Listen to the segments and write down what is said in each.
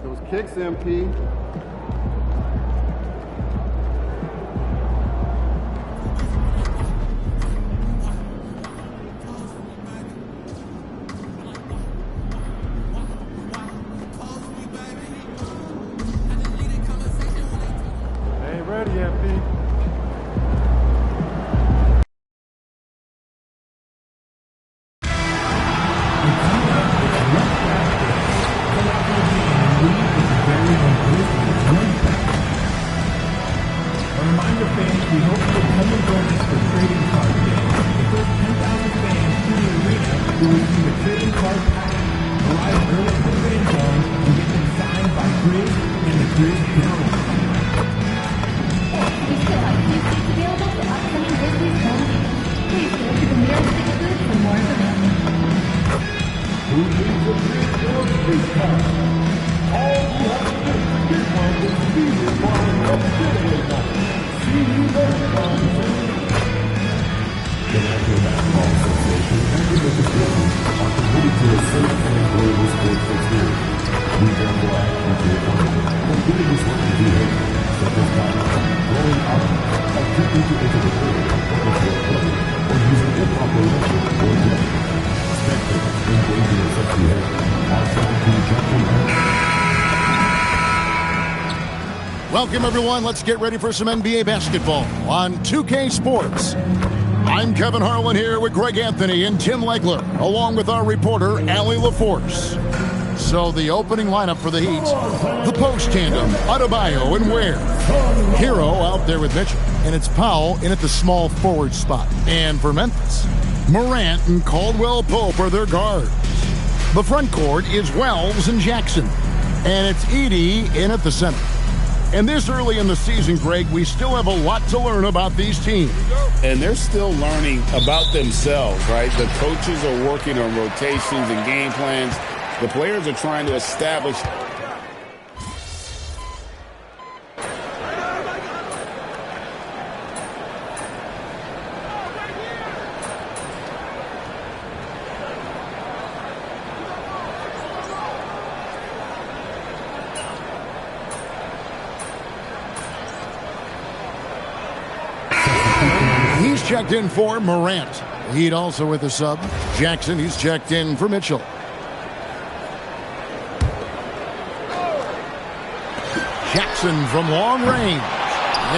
Those kicks, MP. Ain't ready, MP. Welcome, everyone. Let's get ready for some NBA basketball on 2K Sports. I'm Kevin Harlan here with Greg Anthony and Tim Legler, along with our reporter, Allie LaForce. So the opening lineup for the Heat, the post tandem, Adebayo and Ware. Hero out there with Mitchell, and it's Powell in at the small forward spot. And for Memphis, Morant and Caldwell Pope are their guards. The front court is Wells and Jackson, and it's Edey in at the center. And this early in the season, Greg, we still have a lot to learn about these teams. And they're still learning about themselves, right? The coaches are working on rotations and game plans. The players are trying to establish checked in for Morant. Heat also with a sub. Jackson, he's checked in for Mitchell. Jackson from long range.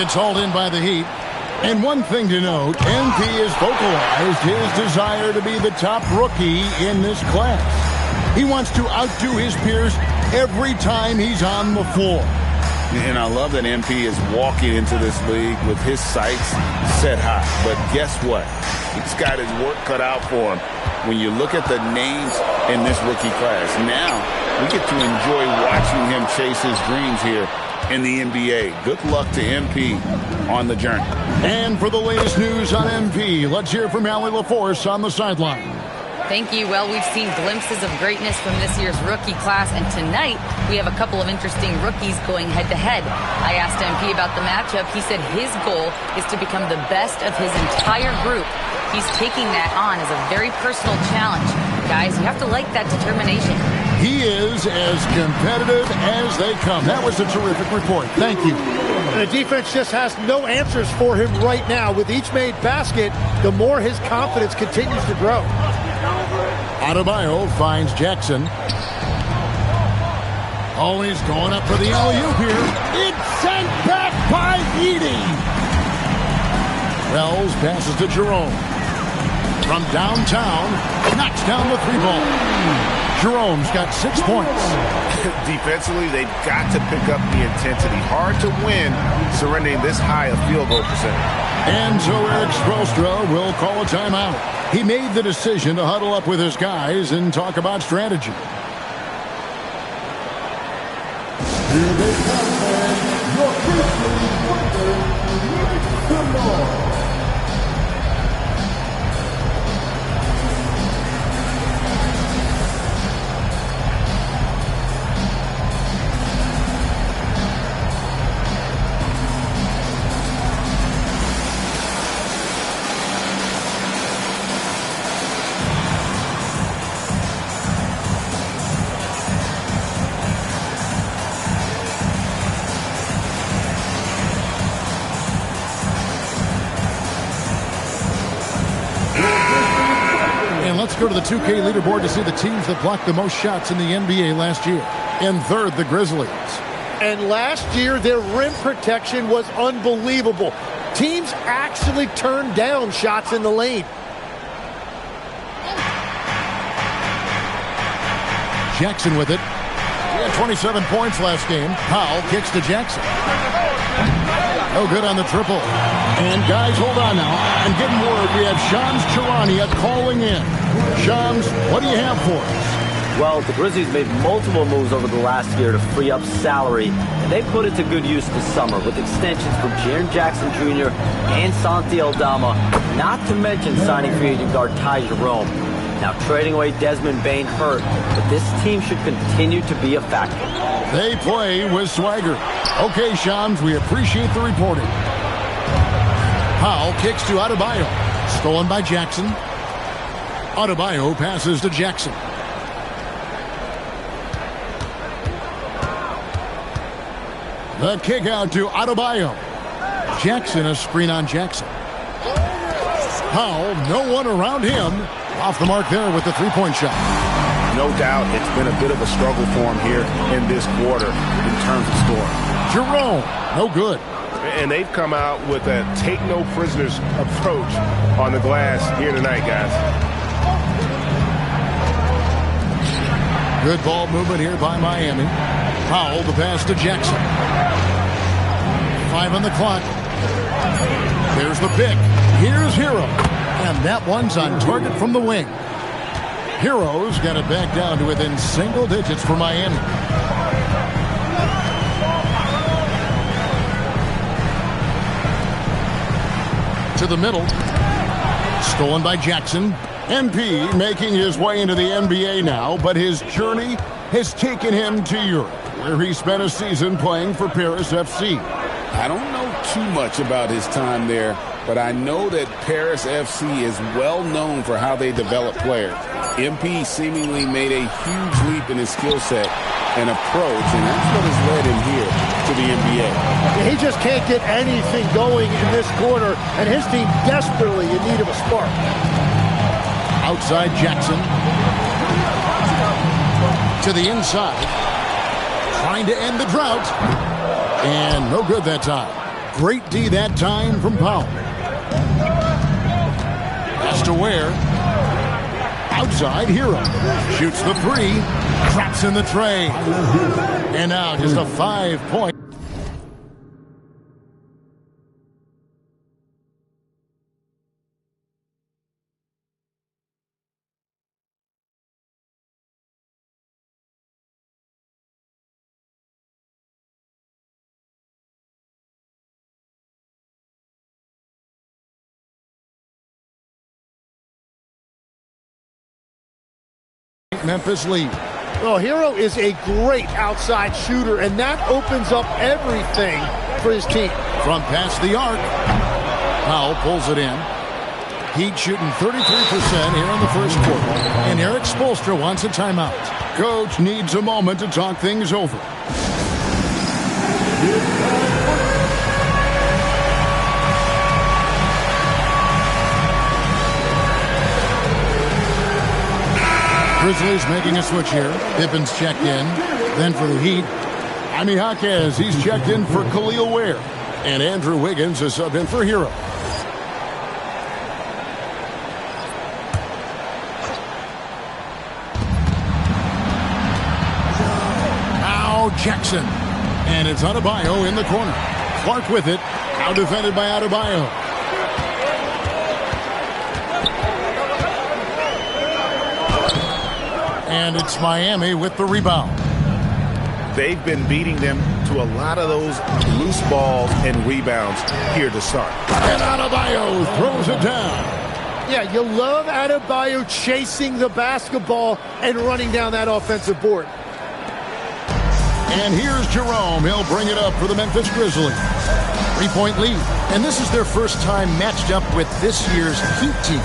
It's hauled in by the Heat. And one thing to note, MP has vocalized his desire to be the top rookie in this class. He wants to outdo his peers every time he's on the floor. And I love that MP is walking into this league with his sights set high. But guess what? He's got his work cut out for him. When you look at the names in this rookie class, now we get to enjoy watching him chase his dreams here in the NBA. Good luck to MP on the journey. And for the latest news on MP, let's hear from Allie LaForce on the sideline. Thank you. Well, we've seen glimpses of greatness from this year's rookie class, and tonight we have a couple of interesting rookies going head-to-head. I asked MP about the matchup. He said his goal is to become the best of his entire group. He's taking that on as a very personal challenge. Guys, you have to like that determination. He is as competitive as they come. That was a terrific report. Thank you. The defense just has no answers for him right now. With each made basket, the more his confidence continues to grow. Adebayo finds Jackson. Always going up for the alley-oop here. It's sent back by Edey. Wells passes to Jerome. From downtown, knocks down the three ball. Jerome's got 6 points. Defensively, they've got to pick up the intensity. Hard to win surrendering this high a field goal percentage. And so Eric Spoelstra will call a timeout. He made the decision to huddle up with his guys and talk about strategy. Here they come, man. Your let's go to the 2K leaderboard to see the teams that blocked the most shots in the NBA last year. In third, the Grizzlies. And last year, their rim protection was unbelievable. Teams actually turned down shots in the lane. Jackson with it. He had 27 points last game. Powell kicks to Jackson. No good on the triple. And guys, hold on now. I'm getting word we have Shams Charania calling in. Shams, what do you have for us? Well, the Grizzlies made multiple moves over the last year to free up salary, and they put it to good use this summer with extensions for Jaren Jackson Jr. and Santi Aldama, not to mention signing free agent guard Ty Jerome. Now trading away Desmond Bane hurt, but this team should continue to be a factor. They play with swagger. Okay, Shams, we appreciate the reporting. Powell kicks to Adebayo. Stolen by Jackson. Adebayo passes to Jackson. The kick out to Adebayo. Jackson, a screen on Jackson. Powell, no one around him. Off the mark there with the three-point shot. No doubt it's been a bit of a struggle for him here in this quarter in terms of scoring. Jerome, no good. And they've come out with a take-no-prisoners approach on the glass here tonight, guys. Good ball movement here by Miami. Powell, the pass to Jackson. 5 on the clock. There's the pick. Here's Hero. And that one's on target from the wing. Hero's got it back down to within single digits for Miami. To the middle. Stolen by Jackson. MP making his way into the NBA now, but his journey has taken him to Europe, where he spent a season playing for Paris FC. I don't know too much about his time there, but I know that Paris FC is well known for how they develop players. MP seemingly made a huge leap in his skill set and approach, and that's what has led him here to the NBA. He just can't get anything going in this quarter, and his team desperately in need of a spark. Outside Jackson. To the inside. Trying to end the drought. And no good that time. Great D that time from Powell. Pass to Ware. Outside Hero. Shoots the three. Traps in the tray. And now just a 5-point. Memphis lead. Well, Hero is a great outside shooter, and that opens up everything for his team. From past the arc, Powell pulls it in. Heat shooting 33% here in the first quarter, and Eric Spoelstra wants a timeout. Coach needs a moment to talk things over. Grizzlies making a switch here. Pippin's checked in. Then for the Heat, Jaime Jaquez, he's checked in for Khalil Ware. And Andrew Wiggins is subbed in for Hero. Now Jackson. And it's Adebayo in the corner. Clark with it. Now defended by Adebayo. And it's Miami with the rebound. They've been beating them to a lot of those loose balls and rebounds here to start. And Adebayo throws it down. Yeah, you love Adebayo chasing the basketball and running down that offensive board. And here's Jerome. He'll bring it up for the Memphis Grizzlies. 3-point lead. And this is their first time matched up with this year's Heat team.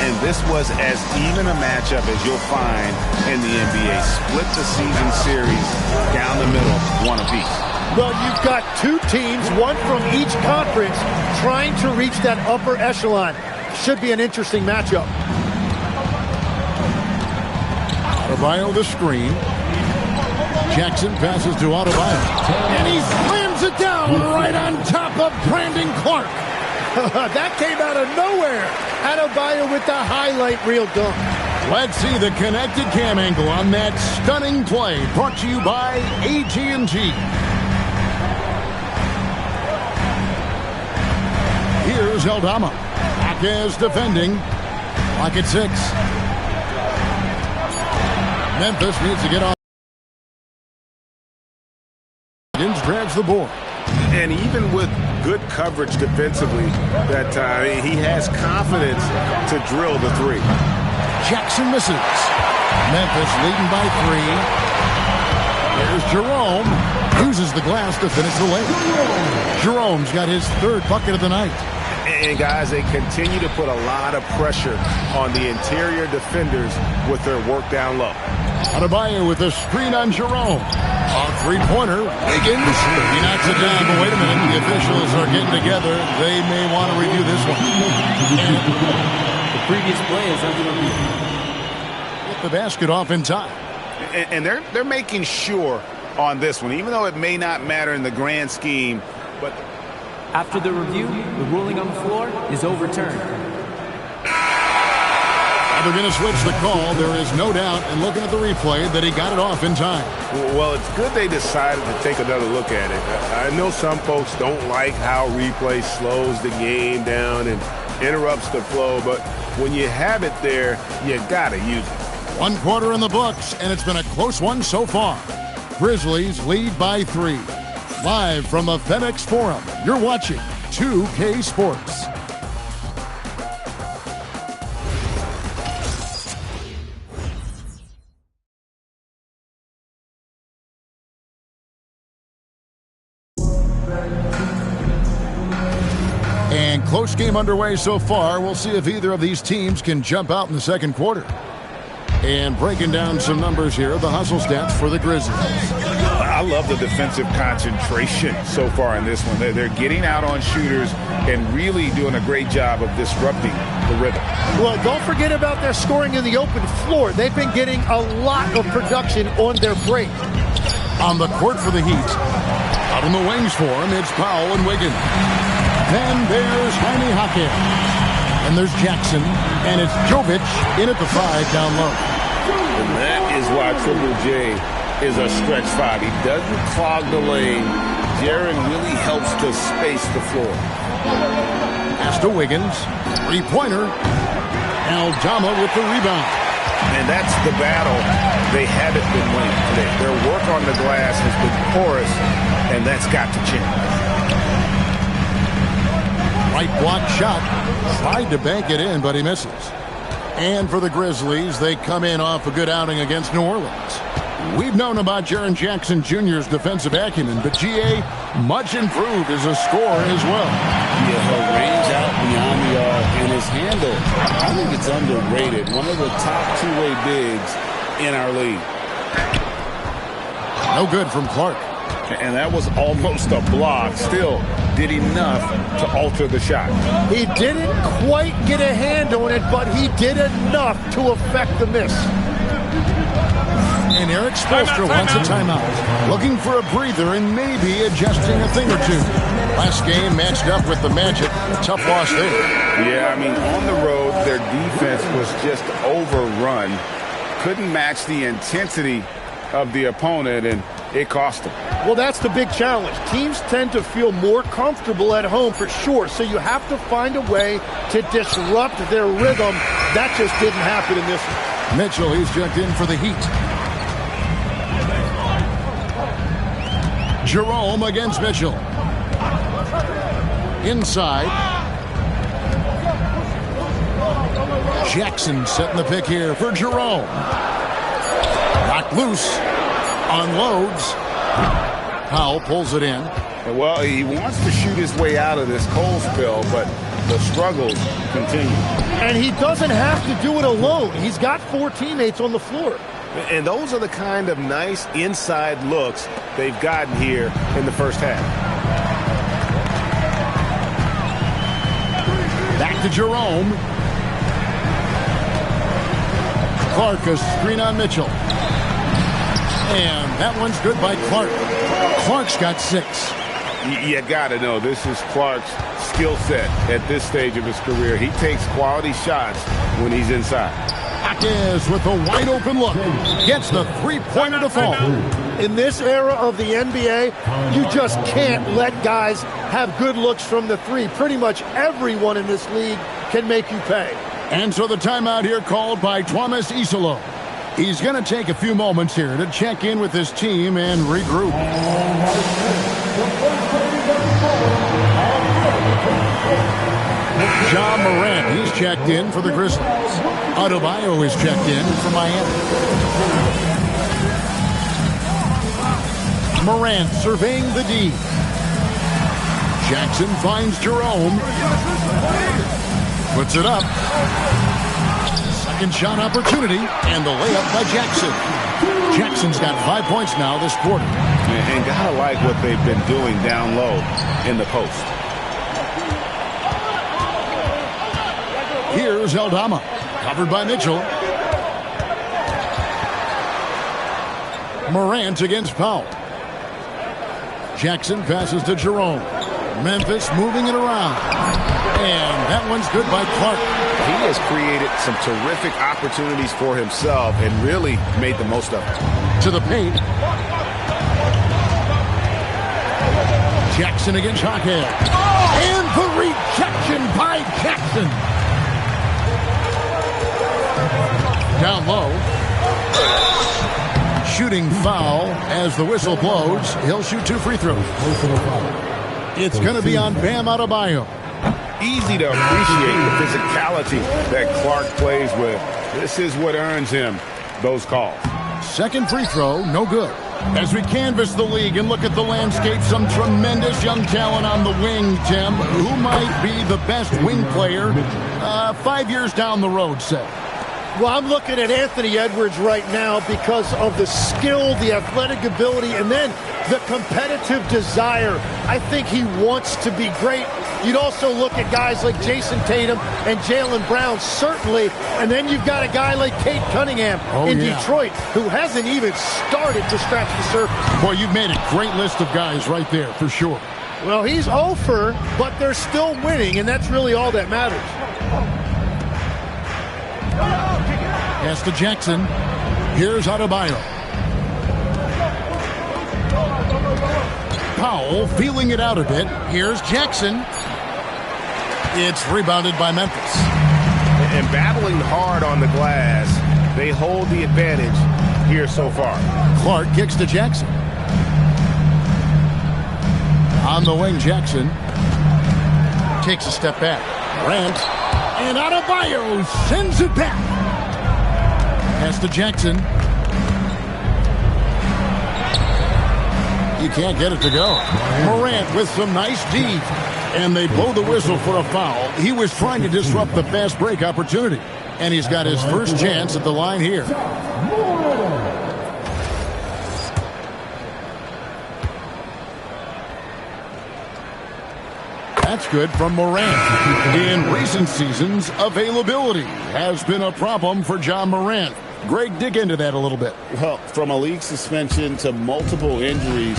And this was as even a matchup as you'll find in the NBA. Split the season series down the middle, one apiece. Well, you've got two teams, one from each conference, trying to reach that upper echelon. Should be an interesting matchup. Adebayo the screen. Jackson passes to Adebayo. And he slams it down right on top of Brandon Clark. That came out of nowhere. Adebayo with the highlight reel dunk. Let's see the connected cam angle on that stunning play. Brought to you by AT&T. Here's Aldama. Jaquez defending. Lock at 6. Memphis needs to get on. Grabs the board. And even with good coverage defensively that time, he has confidence to drill the 3. Jackson misses. Memphis leading by 3. Here's Jerome. Uses the glass to finish the lane. Jerome's got his 3rd bucket of the night. And guys, they continue to put a lot of pressure on the interior defenders with their work down low. Adebayo with a screen on Jerome. On 3-pointer, Wiggins. He knocks it down, but wait a minute. The officials are getting together. They may want to review this one. The previous play is under review. Get the basket off in time. And they're making sure on this one, even though it may not matter in the grand scheme, but after the review, the ruling on the floor is overturned. They're going to switch the call. There is no doubt, and looking at the replay, that he got it off in time. Well, it's good they decided to take another look at it. I know some folks don't like how replay slows the game down and interrupts the flow, but when you have it there, you got to use it. 1 quarter in the books, and it's been a close one so far. Grizzlies lead by 3. Live from the FedEx Forum, you're watching 2K Sports. And close game underway so far. We'll see if either of these teams can jump out in the second quarter. And breaking down some numbers here, the hustle stats for the Grizzlies. I love the defensive concentration so far in this one. They're getting out on shooters and really doing a great job of disrupting the rhythm. Well, don't forget about their scoring in the open floor. They've been getting a lot of production on their break. On the court for the Heat. Out in the wings for him, it's Powell and Wiggins. Then there's Jaime Jaquez. And there's Jackson. And it's Jovic in at the 5 down low. And that is why Triple J is a stretch 5. He doesn't clog the lane. Jaren really helps to space the floor. Pass to Wiggins. 3-pointer. Aldama with the rebound. And that's the battle they haven't been winning today. Their work on the glass has been porous, and that's got to change. Right block shot. Tried to bank it in, but he misses. And for the Grizzlies, they come in off a good outing against New Orleans. We've known about Jaren Jackson Jr.'s defensive acumen, but GA much improved as a scorer as well. Yeah, her range out beyond the arc and his handle, I think it's underrated. One of the top two-way bigs in our league. No good from Clark. And that was almost a block. Still did enough to alter the shot. He didn't quite get a hand on it, but he did enough to affect the miss. And Eric Spoelstra wants a timeout. Looking for a breather and maybe adjusting a thing or two. Last game matched up with the Magic. A tough loss there. Yeah, I mean, on the road, their defense was just overrun. Couldn't match the intensity of the opponent, and it cost them. Well, that's the big challenge. Teams tend to feel more comfortable at home for sure, so you have to find a way to disrupt their rhythm. That just didn't happen in this one. Mitchell, he's checked in for the Heat. Jerome against Mitchell. Inside. Jackson setting the pick here for Jerome. Knocked loose. Unloads. Powell pulls it in. Well, he wants to shoot his way out of this cold spell, but the struggles continue. And he doesn't have to do it alone. He's got 4 teammates on the floor. And those are the kind of nice inside looks they've gotten here in the first half. Back to Jerome. Clark, a screen on Mitchell. And that one's good by Clark. Clark's got 6. You got to know, this is Clark's skill set at this stage of his career. He takes quality shots when he's inside. Jaquez with a wide open look. Gets the three-pointer to fall. In this era of the NBA, you just can't let guys have good looks from the three. Pretty much everyone in this league can make you pay. And so the timeout here called by Thomas Isolo. He's going to take a few moments here to check in with his team and regroup. Ja Morant, he's checked in for the Grizzlies. Adebayo is checked in for Miami. Morant surveying the D. Jackson finds Jerome. Puts it up. Second shot opportunity, and the layup by Jackson. Jackson's got 5 points now this quarter. And gotta like what they've been doing down low in the post. Here's Aldama, covered by Mitchell. Morant against Powell. Jackson passes to Jerome. Memphis moving it around. And that one's good by Clark. He has created some terrific opportunities for himself and really made the most of it. To the paint. Jackson against Jaquez. And the rejection by Jackson. Down low. Shooting foul as the whistle blows. He'll shoot 2 free throws. It's going to be on Bam Adebayo. Easy to appreciate the physicality that Clark plays with. This is what earns him those calls. Second free throw, no good. As we canvass the league and look at the landscape, some tremendous young talent on the wing, Tim. Who might be the best wing player 5 years down the road, say? Well, I'm looking at Anthony Edwards right now because of the skill, the athletic ability, and then the competitive desire. I think he wants to be great. You'd also look at guys like Jason Tatum and Jaylen Brown, certainly. And then you've got a guy like Cade Cunningham in Detroit, who hasn't even started to scratch the surface. Boy, you've made a great list of guys right there, for sure. Well, he's over, but they're still winning, and that's really all that matters. Pass to Jackson. Here's Adebayo. Powell feeling it out a bit. Here's Jackson. It's rebounded by Memphis. And battling hard on the glass, they hold the advantage here so far. Clark kicks to Jackson. On the wing, Jackson takes a step back. Morant. And Adebayo sends it back. Pass to Jackson. You can't get it to go. Morant with some nice D. And they blow the whistle for a foul. He was trying to disrupt the fast break opportunity. And he's got his first chance at the line here. That's good from Morant. In recent seasons, availability has been a problem for Ja Morant. Greg, dig into that a little bit. Well, from a league suspension to multiple injuries,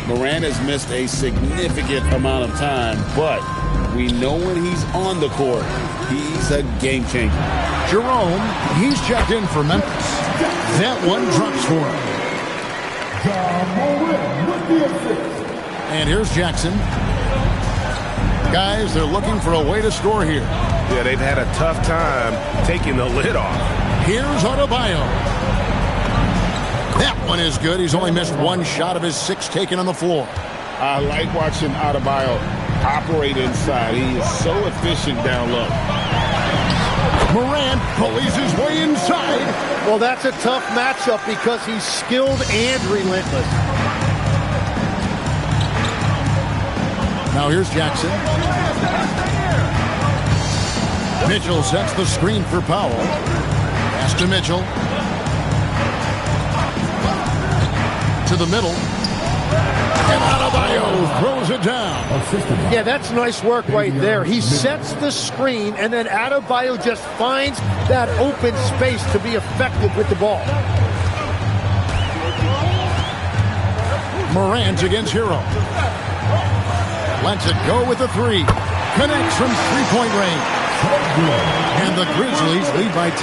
Morant has missed a significant amount of time, but we know when he's on the court, he's a game changer. Jerome, he's checked in for Memphis. That one drops for him. And here's Jackson. Guys, they're looking for a way to score here. Yeah, they've had a tough time taking the lid off. Here's Adebayo. That one is good. He's only missed one shot of his 6 taken on the floor. I like watching Adebayo operate inside. He is so efficient down low. Morant pulleys his way inside. Well, that's a tough matchup because he's skilled and relentless. Now here's Jackson. Mitchell sets the screen for Powell. Pass to Mitchell. To the middle. And Adebayo throws it down. Yeah, that's nice work right there. He sets the screen, and then Adebayo just finds that open space to be effective with the ball. Morant against Hero. Lets it go with the three. Connects from three-point range. And the Grizzlies lead by 10.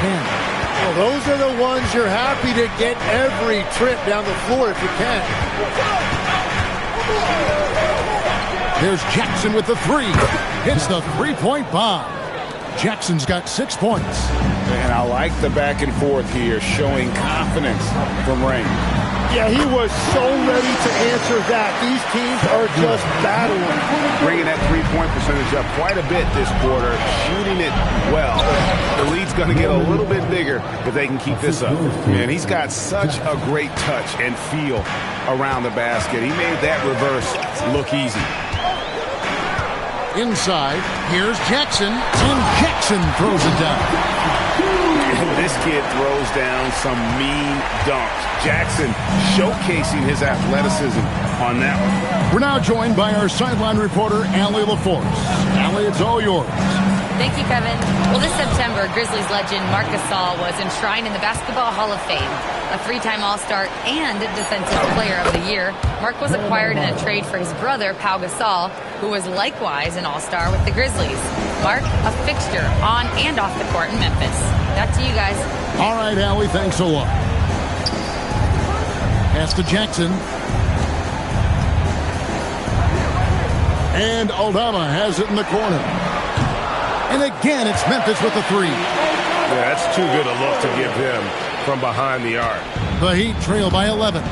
Well, those are the ones you're happy to get every trip down the floor if you can. There's Jackson with the three. Hits the three-point bomb. Jackson's got 6 points. And I like the back and forth here, showing confidence from Rain. Yeah, he was so ready to answer that. These teams are just battling. Bringing that three-point percentage up quite a bit this quarter, shooting it well. The lead's going to get a little bit bigger if they can keep this up. Man, he's got such a great touch and feel around the basket. He made that reverse look easy. Inside, here's Jackson, and Jackson throws it down. This kid throws down some mean dunks. Jackson showcasing his athleticism on that one. We're now joined by our sideline reporter, Allie LaForce. Allie, it's all yours. Thank you, Kevin. Well, this September, Grizzlies legend Marc Gasol was enshrined in the Basketball Hall of Fame. A three-time All-Star and Defensive Player of the Year, Marc was acquired in a trade for his brother, Pau Gasol, who was likewise an All-Star with the Grizzlies. Marc, a fixture on and off the court in Memphis. Back to you guys. All right, Allie, thanks a lot. Pass to Jackson. And Aldama has it in the corner. And again, it's Memphis with the three. Yeah, that's too good a look to give him from behind the arc. The Heat trail by 11.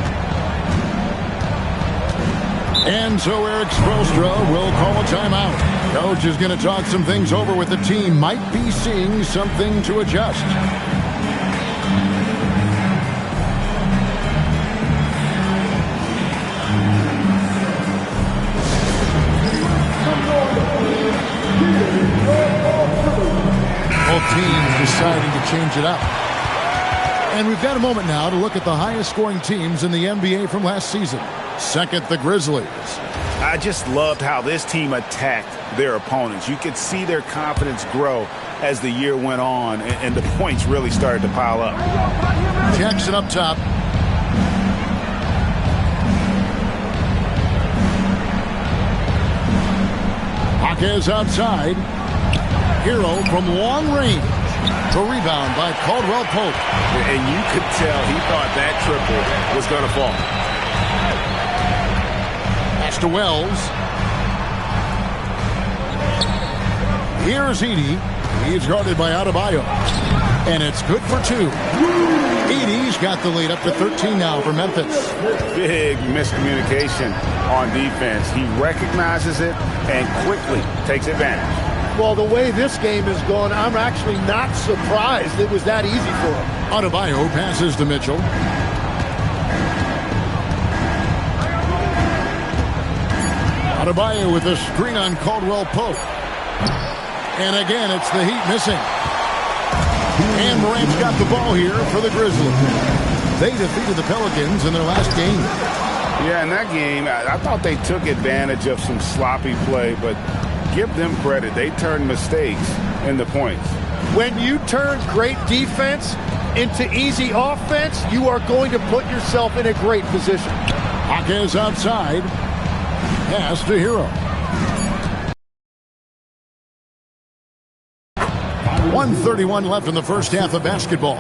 And so Eric Spoelstra will call a timeout. Coach is going to talk some things over with the team. Might be seeing something to adjust. Both teams deciding to change it up. And we've got a moment now to look at the highest scoring teams in the NBA from last season. Second, the Grizzlies. I just loved how this team attacked their opponents. You could see their confidence grow as the year went on, and the points really started to pile up. Jackson up top. Jaquez outside. Hero from long range. The rebound by Caldwell Pope. And you could tell he thought that triple was going to fall. Pass to Wells. Here's Edey. He's guarded by Adebayo. And it's good for two. Edey's got the lead up to 13 now for Memphis. Big miscommunication on defense. He recognizes it and quickly takes advantage. Well, the way this game has gone, I'm actually not surprised it was that easy for him. Adebayo passes to Mitchell. Adebayo with a screen on Caldwell Pope. And again, it's the Heat missing. And Morant's got the ball here for the Grizzlies. They defeated the Pelicans in their last game. Yeah, in that game, I thought they took advantage of some sloppy play, but give them credit. They turned mistakes into points. When you turn great defense into easy offense, you are going to put yourself in a great position. Jaquez outside. Pass to Hero. 1:31 left in the first half of basketball.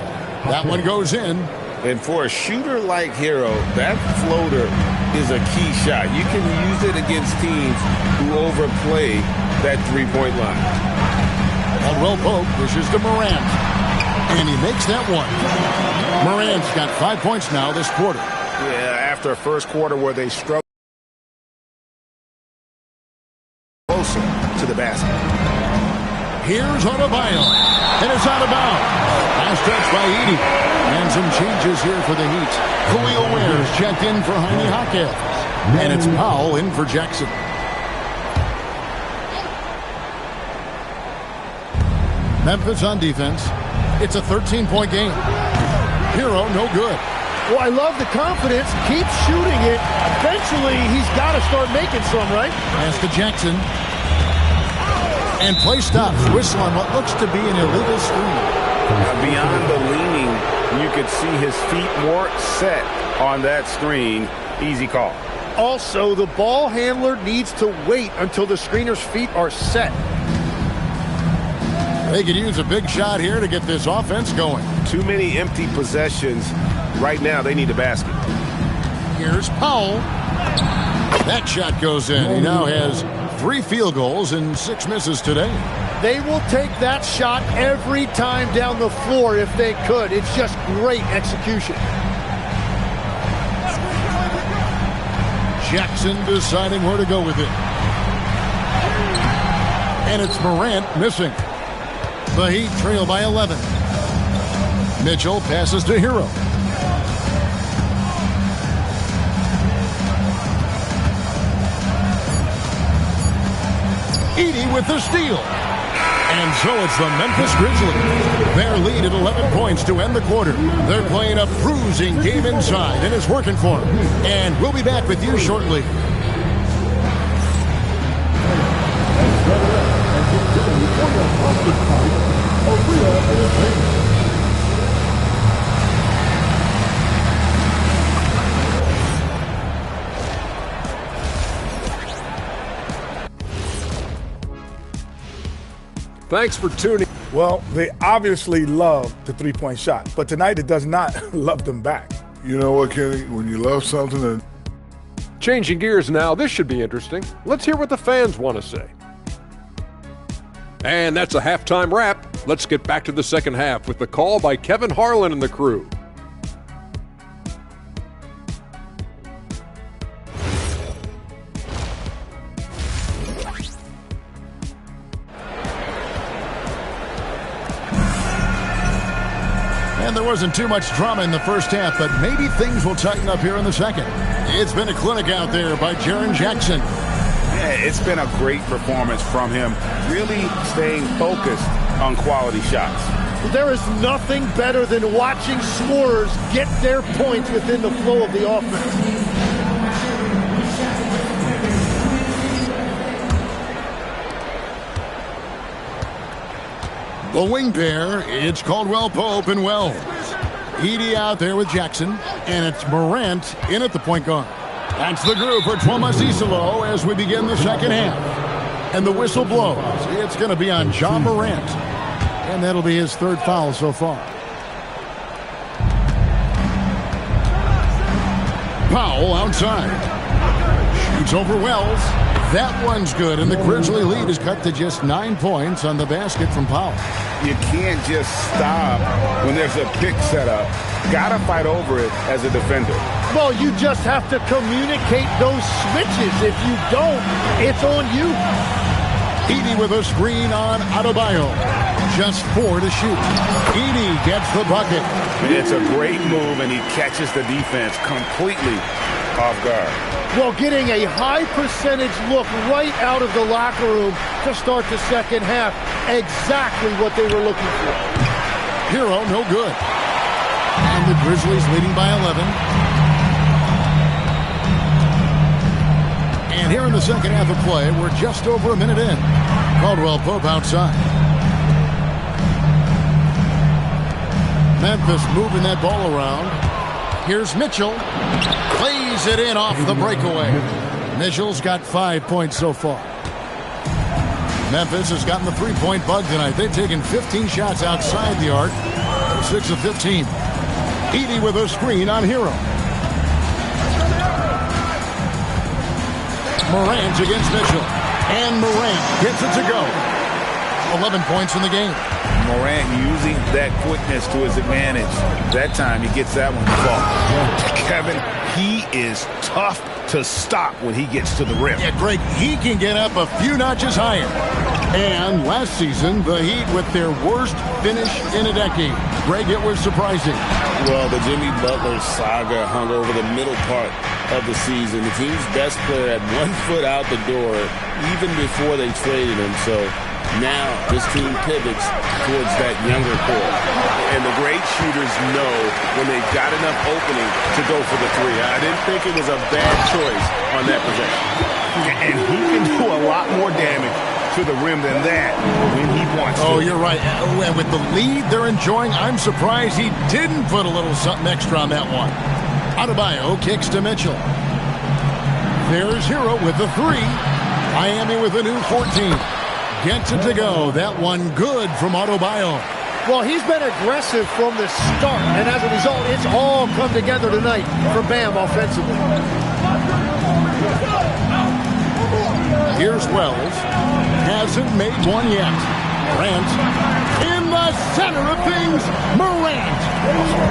That one goes in. And for a shooter like Hero, that floater is a key shot. You can use it against teams who overplay that three-point line. Caldwell Pope pushes to Morant. And he makes that one. Morant's got 5 points now this quarter. Yeah, after a first quarter where they struggled closer to the basket. Here's Adebayo. And it's out of bounds. Last touch by Edey. And some changes here for the Heat. Khalil Ware's checked in for Jaime Jaquez. And it's Powell in for Jackson. Memphis on defense. It's a 13-point game. Hero no good. Well, I love the confidence. Keep shooting it. Eventually, he's got to start making some, right? Pass to Jackson. And play stops. Whistle on what looks to be an illegal screen. Beyond the leaning, you could see his feet more set on that screen. Easy call. Also, the ball handler needs to wait until the screener's feet are set. They could use a big shot here to get this offense going. Too many empty possessions. Right now, they need a basket. Here's Powell. That shot goes in. He now has 3 field goals and 6 misses today. They will take that shot every time down the floor if they could. It's just great execution. Jackson deciding where to go with it. And it's Morant missing. The Heat trail by 11. Mitchell passes to Hero. Edey with the steal. And so it's the Memphis Grizzlies. Their lead at 11 points to end the quarter. They're playing a bruising game inside, and it's working for them. And we'll be back with you shortly. Thanks for tuning. Well, they obviously love the three-point shot, but tonight it does not love them back. You know what, Kenny? When you love something and... Changing gears now, this should be interesting. Let's hear what the fans want to say. And that's a halftime wrap. Let's get back to the second half with the call by Kevin Harlan and the crew. And there wasn't too much drama in the first half, but maybe things will tighten up here in the second. It's been a clinic out there by Jaren Jackson. Yeah, it's been a great performance from him, really staying focused on quality shots. There is nothing better than watching scorers get their points within the flow of the offense. The wing pair, it's Caldwell Pope and Wells. Edey out there with Jackson, and it's Morant in at the point guard. That's the group for Thomas Isolo as we begin the second half. And the whistle blows. It's going to be on Ja Morant. And that'll be his third foul so far. Powell outside. Shoots over Wells. That one's good, and the Grizzly lead is cut to just 9 points on the basket from Powell. You can't just stop when there's a pick set up. Got to fight over it as a defender. Well, you just have to communicate those switches. If you don't, it's on you. Edey with a screen on Adebayo. Just 4 to shoot. Edey gets the bucket. It's a great move, and he catches the defense completely off guard. Well, getting a high percentage look right out of the locker room to start the second half. Exactly what they were looking for. Hero, no good. And the Grizzlies leading by 11. And here in the second half of play, we're just over a minute in. Caldwell Pope outside. Memphis moving that ball around. Here's Mitchell. Plays it in off the breakaway. Mitchell's got 5 points so far. Memphis has gotten the three-point bug tonight. They've taken 15 shots outside the arc. 6 of 15. Edey with a screen on Hero. Morant against Mitchell. And Morant gets it to go. 11 points in the game. Morant using that quickness to his advantage. That time he gets that one to fall. Kevin, he is tough to stop when he gets to the rim. Yeah, Greg, he can get up a few notches higher. And last season, the Heat with their worst finish in a decade. Greg, it was surprising. Well, the Jimmy Butler saga hung over the middle part of the season. The team's best player had 1 foot out the door even before they traded him. So Now this team pivots towards that younger core. And the great shooters know when they've got enough opening to go for the three. I didn't think it was a bad choice on that possession. And he can do a lot more damage to the rim than that when he wants to. Oh, you're right. And with the lead they're enjoying, I'm surprised he didn't put a little something extra on that one. Adebayo kicks to Mitchell. There's Hero with the three. Miami with a new 14. Gets it to go. That one good from Adebayo. Well, he's been aggressive from the start, and as a result, it's all come together tonight for Bam offensively. Here's Wells. Hasn't made one yet. Morant. In the center of things, Morant.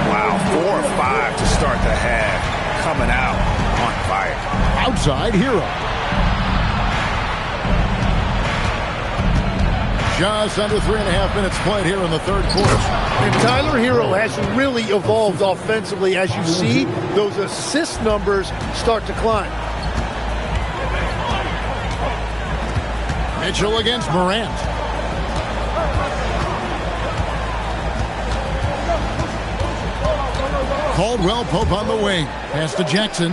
Wow, 4 or 5 to start the half. Coming out on fire. Outside Hero. Just under 3.5 minutes played here in the third quarter. And Tyler Hero has really evolved offensively. As you see, those assist numbers start to climb. Mitchell against Morant. Caldwell Pope on the wing. Pass to Jackson.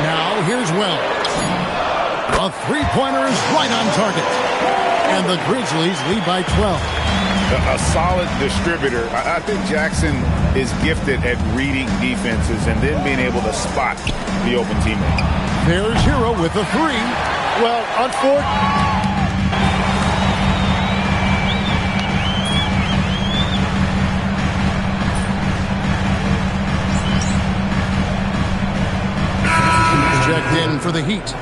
Now here's Wells. A three-pointer is right on target. And the Grizzlies lead by 12. A solid distributor. I think Jackson is gifted at reading defenses and then being able to spot the open teammate. There's Hero with the three. Well, unfortunately. Checked in for the Heat.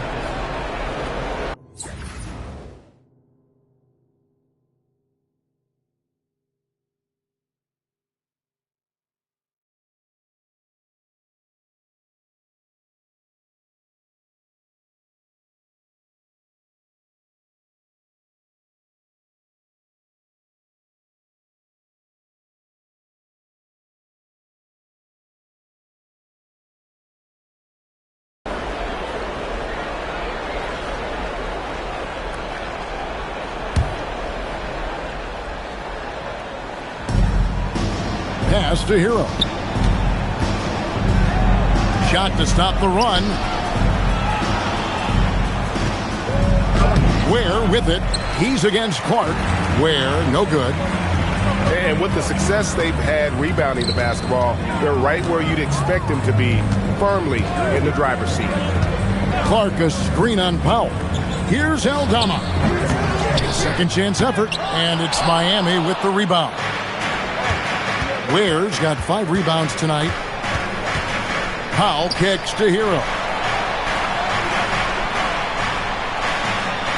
Pass to Hero. Shot to stop the run. Ware with it. He's against Clark. Ware, no good. And with the success they've had rebounding the basketball, they're right where you'd expect them to be, firmly in the driver's seat. Clark a screen on Powell. Here's Aldama. Second chance effort, and it's Miami with the rebound. Ware's got 5 rebounds tonight. Powell kicks to Hero.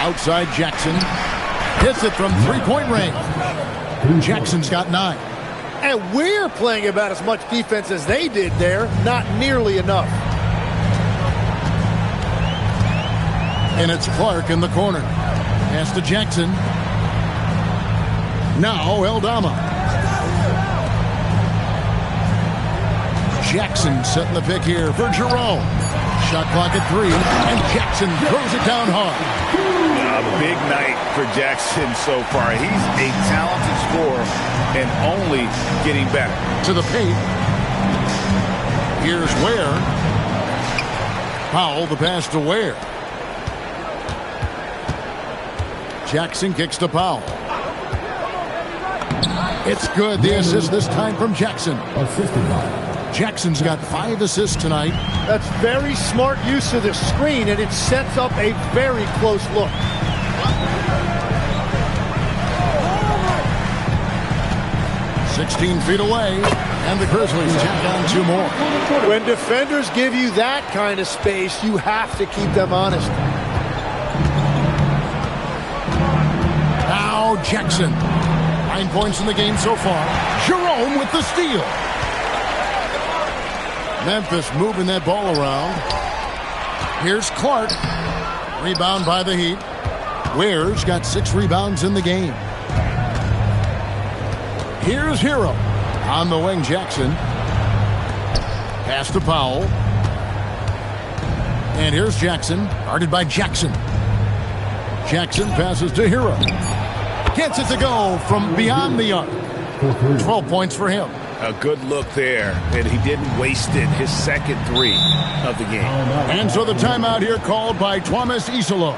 Outside Jackson. Hits it from three-point range. Jackson's got 9. And we're playing about as much defense as they did there. Not nearly enough. And it's Clark in the corner. Pass to Jackson. Now Aldama. Jackson setting the pick here for Jerome. Shot clock at 3, and Jackson throws it down hard. A big night for Jackson so far. He's a talented scorer and only getting better. To the paint. Here's Ware. Powell, the pass to Ware. Jackson kicks to Powell. It's good. The assist this time from Jackson. Jackson's got 5 assists tonight. That's very smart use of the screen, and it sets up a very close look. "16 feet away, and the Grizzlies tack on 2 more. When defenders give you that kind of space, you have to keep them honest. Now Jackson. 9 points in the game so far. Jerome with the steal. Memphis moving that ball around. Here's Clark. Rebound by the Heat. Ware's got 6 rebounds in the game. Here's Hero. On the wing, Jackson. Pass to Powell. And here's Jackson. Guarded by Jackson. Jackson passes to Hero. Gets it to go from beyond the arc. 12 points for him. A good look there, and he didn't waste it. His second 3 of the game. And so the timeout here called by Thomas Isolo.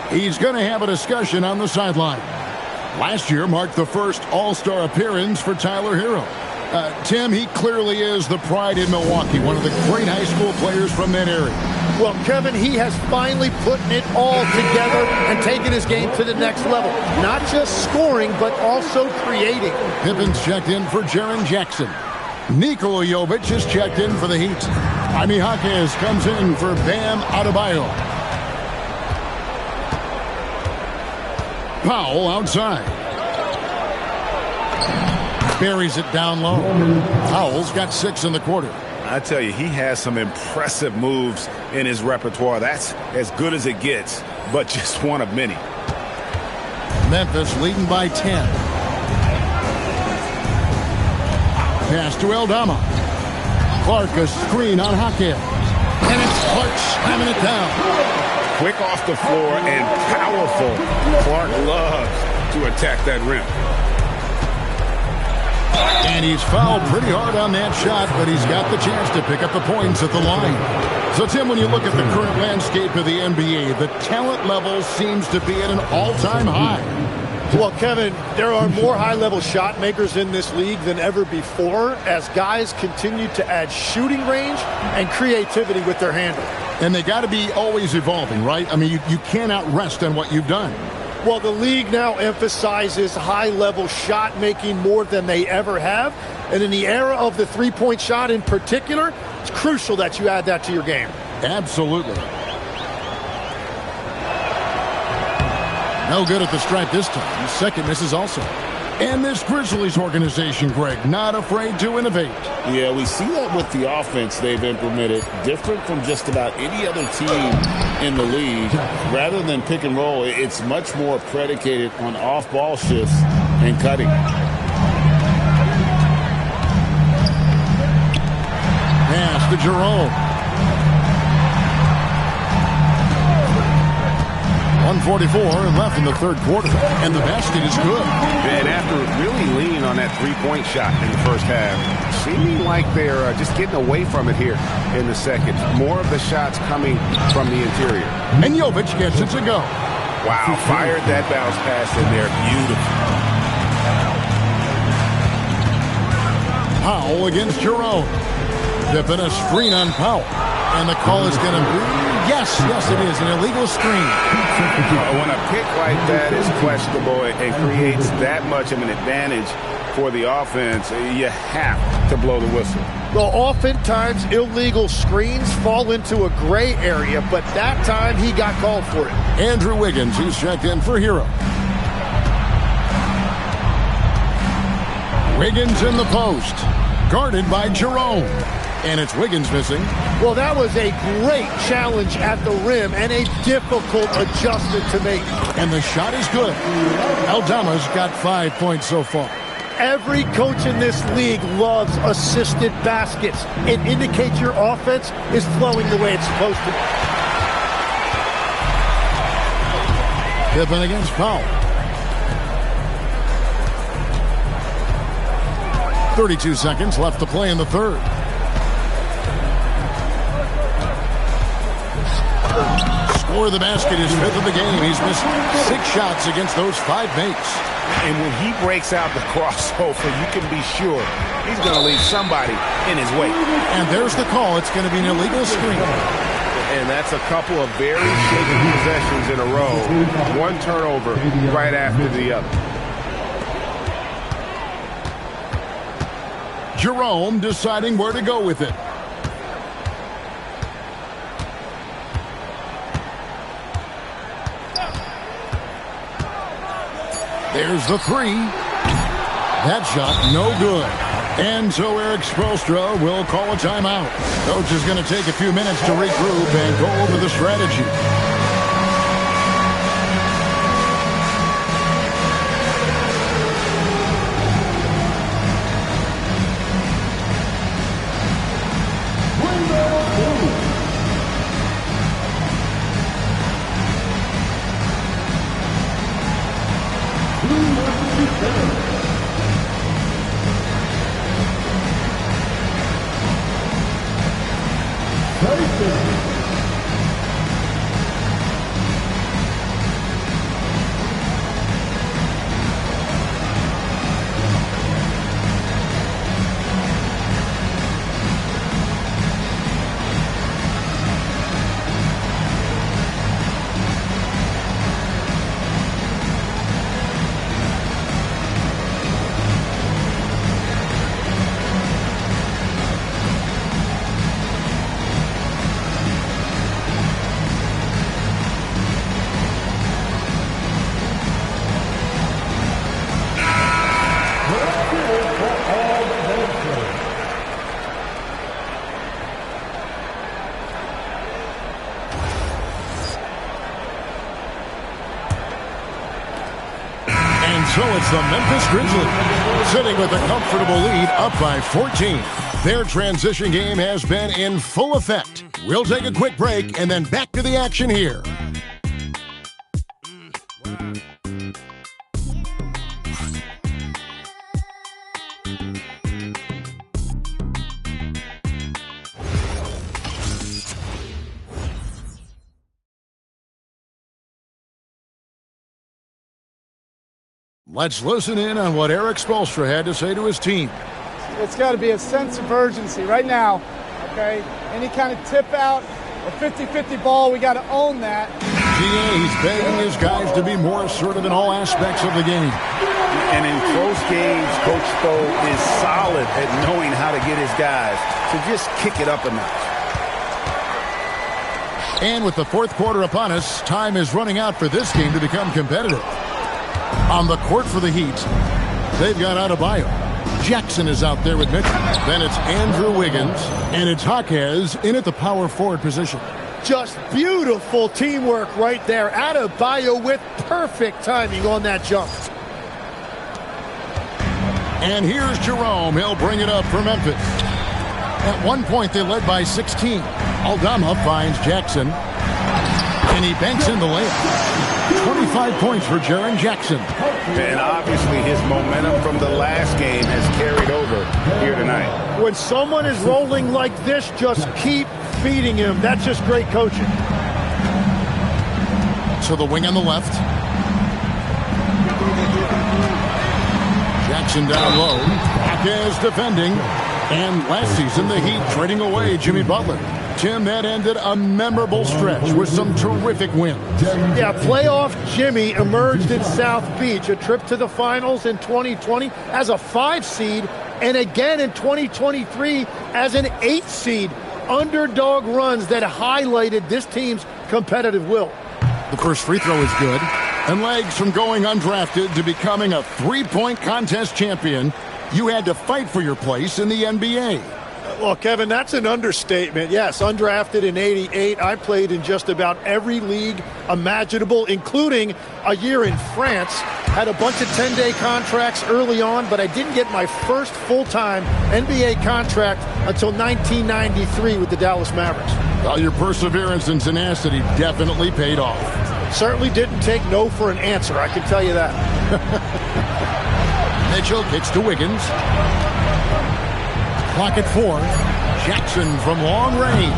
He's going to have a discussion on the sideline. Last year marked the first All-Star appearance for Tyler Hero. Tim, he clearly is the pride in Milwaukee, one of the great high school players from that area. Well, Kevin, he has finally put it all together and taken his game to the next level. Not just scoring, but also creating. Pippin's checked in for Jaren Jackson. Nikola Jovic is checked in for the Heat. Jaime Jaquez comes in for Bam Adebayo. Powell outside. Buries it down low. Powell's got 6 in the quarter. I tell you, he has some impressive moves in his repertoire. That's as good as it gets, but just one of many. Memphis leading by 10. Pass to Eldama. Clark a screen on Jaquez. And it's Clark slamming it down. Quick off the floor and powerful. Clark loves to attack that rim. And he's fouled pretty hard on that shot, but he's got the chance to pick up the points at the line. So, Tim, when you look at the current landscape of the NBA, the talent level seems to be at an all-time high. Well, Kevin, there are more high-level shot makers in this league than ever before as guys continue to add shooting range and creativity with their handle. And they got to be always evolving, right? I mean, you cannot rest on what you've done. Well, the league now emphasizes high-level shot making more than they ever have. And in the era of the three-point shot in particular, it's crucial that you add that to your game. Absolutely. No good at the stripe this time. Second misses also. And this Grizzlies organization, Greg, not afraid to innovate. Yeah, we see that with the offense they've implemented, different from just about any other team in the league. Rather than pick and roll, it's much more predicated on off-ball shifts and cutting. Pass to Jerome. 1:44 left in the third quarter, and the basket is good. And after really leaning on that three-point shot in the first half, seeming like they're just getting away from it here in the second. More of the shots coming from the interior. And Jovic gets it to go. Wow, fired that bounce pass in there. Beautiful. Powell against Jerome. Pippen a screen on Powell. And the call is going to be... Yes, it is. An illegal screen. When a pick like that is questionable and creates that much of an advantage for the offense, you have to blow the whistle. Well, oftentimes illegal screens fall into a gray area, but that time he got called for it. Andrew Wiggins, he's checked in for Hero. Wiggins in the post. Guarded by Jerome. And it's Wiggins missing. Well, that was a great challenge at the rim and a difficult adjustment to make. And the shot is good. Aldama's got 5 points so far. Every coach in this league loves assisted baskets. It indicates your offense is flowing the way it's supposed to. Pippen against Powell. 32 seconds left to play in the third. Score of the basket is fifth of the game. He's missed 6 shots against those 5 mates. And when he breaks out the crossover, you can be sure he's going to leave somebody in his way. And there's the call. It's going to be an illegal screen. And that's a couple of very shaky possessions in a row. One turnover right after the other. Jerome deciding where to go with it. There's the three. That shot, no good. And so Eric Spoelstra will call a timeout. Coach is going to take a few minutes to regroup and go over the strategy. So it's the Memphis Grizzlies sitting with a comfortable lead up by 14. Their transition game has been in full effect. We'll take a quick break and then back to the action here. Let's listen in on what Eric Spoelstra had to say to his team. It's got to be a sense of urgency right now, okay? Any kind of tip out or 50-50 ball, we got to own that. He's begging his guys to be more assertive in all aspects of the game. And in close games, Coach Spo is solid at knowing how to get his guys to just kick it up a notch. And with the fourth quarter upon us, time is running out for this game to become competitive. On the court for the Heat, they've got Adebayo. Jackson is out there with Mitchell. Then it's Andrew Wiggins, and it's Jaquez in at the power forward position. Just beautiful teamwork right there. Adebayo with perfect timing on that jump. And here's Jerome. He'll bring it up for Memphis. At one point, they led by 16. Aldama finds Jackson, and he banks in the layup. 25 points for Jaren Jackson. And obviously his momentum from the last game has carried over here tonight. When someone is rolling like this, just keep feeding him. That's just great coaching. So the wing on the left. Jackson down low. Jaquez defending. And last season, the Heat trading away Jimmy Butler. Tim, that ended a memorable stretch with some terrific wins. Yeah, playoff Jimmy emerged in South Beach, a trip to the finals in 2020 as a 5 seed, and again in 2023 as an 8 seed. Underdog runs that highlighted this team's competitive will. The first free throw is good, and legs from going undrafted to becoming a 3-point contest champion. You had to fight for your place in the NBA. Well, Kevin, that's an understatement. Yes, undrafted in '88. I played in just about every league imaginable, including a year in France. Had a bunch of 10-day contracts early on, but I didn't get my first full-time NBA contract until 1993 with the Dallas Mavericks. Well, your perseverance and tenacity definitely paid off. Certainly didn't take no for an answer, I can tell you that. Mitchell kicks to Wiggins. Clock at 4. Jackson from long range.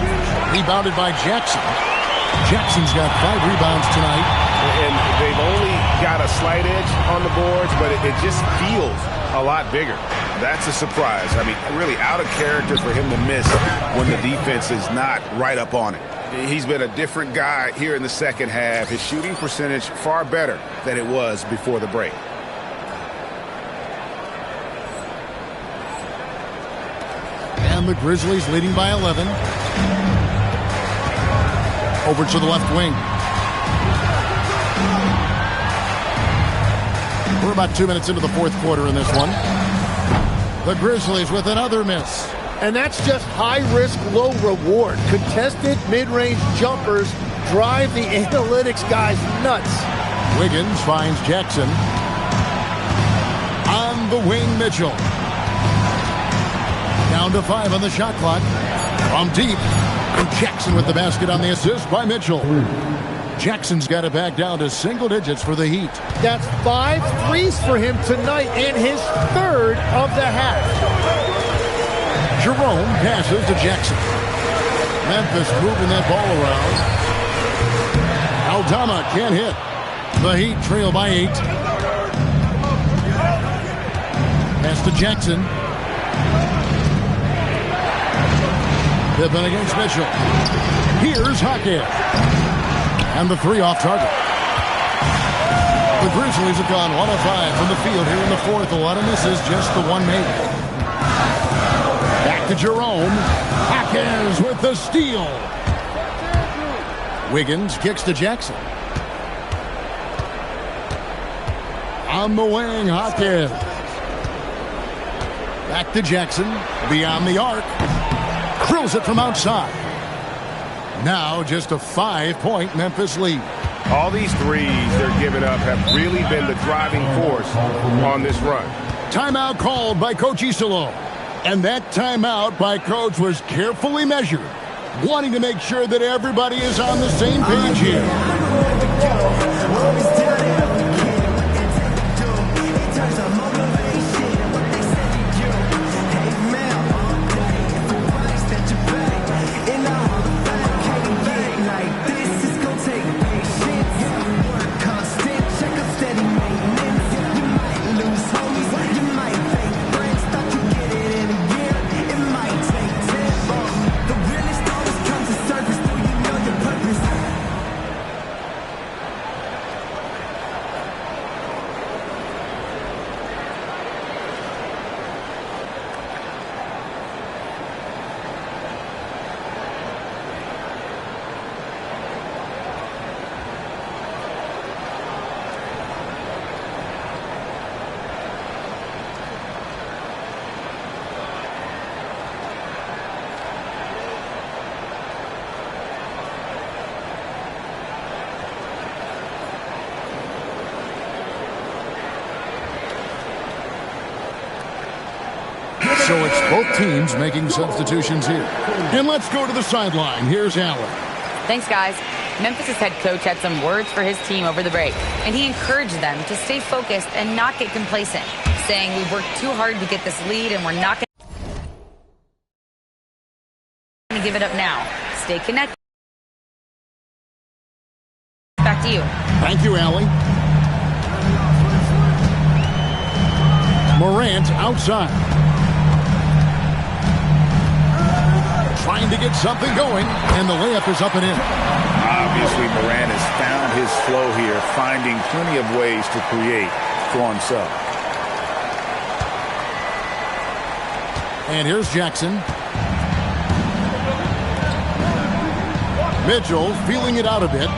Rebounded by Jackson. Jackson's got 5 rebounds tonight. And they've only got a slight edge on the boards, but it just feels a lot bigger. That's a surprise. I mean, really out of character for him to miss when the defense is not right up on it. He's been a different guy here in the second half. His shooting percentage far better than it was before the break. And the Grizzlies leading by 11. Over to the left wing. We're about 2 minutes into the fourth quarter in this one. The Grizzlies with another miss. And that's just high risk, low reward. Contested mid-range jumpers drive the analytics guys nuts. Wiggins finds Jackson. On the wing, Mitchell. Down to 5 on the shot clock. From deep. And Jackson with the basket on the assist by Mitchell. Jackson's got it back down to single digits for the Heat. That's 5 threes for him tonight and his 3rd of the half. Jerome passes to Jackson. Memphis moving that ball around. Aldama can't hit. The Heat trail by 8. Pass to Jackson. Pippen against Mitchell. Here's Jaquez. And the 3 off target. The Grizzlies have gone 1 of 5 from the field here in the fourth. A lot of misses, just the one made. Back to Jerome. Jaquez with the steal. Wiggins kicks to Jackson. On the wing, Jaquez. Back to Jackson. Beyond the arc. Drills it from outside. Now just a 5-point Memphis lead. All these threes they're giving up have really been the driving force on this run. Timeout called by Coach Isolo. And that timeout by Coach was carefully measured, wanting to make sure that everybody is on the same page here. So it's both teams making substitutions here. And let's go to the sideline. Here's Allen. Thanks, guys. Memphis' head coach had some words for his team over the break, and he encouraged them to stay focused and not get complacent, saying we worked too hard to get this lead and we're not going to give it up now. Stay connected. Back to you. Thank you, Allie. Morant outside. Trying to get something going, and the layup is up and in. Obviously, Morant has found his flow here, finding plenty of ways to create for himself. And here's Jackson. Mitchell feeling it out a bit.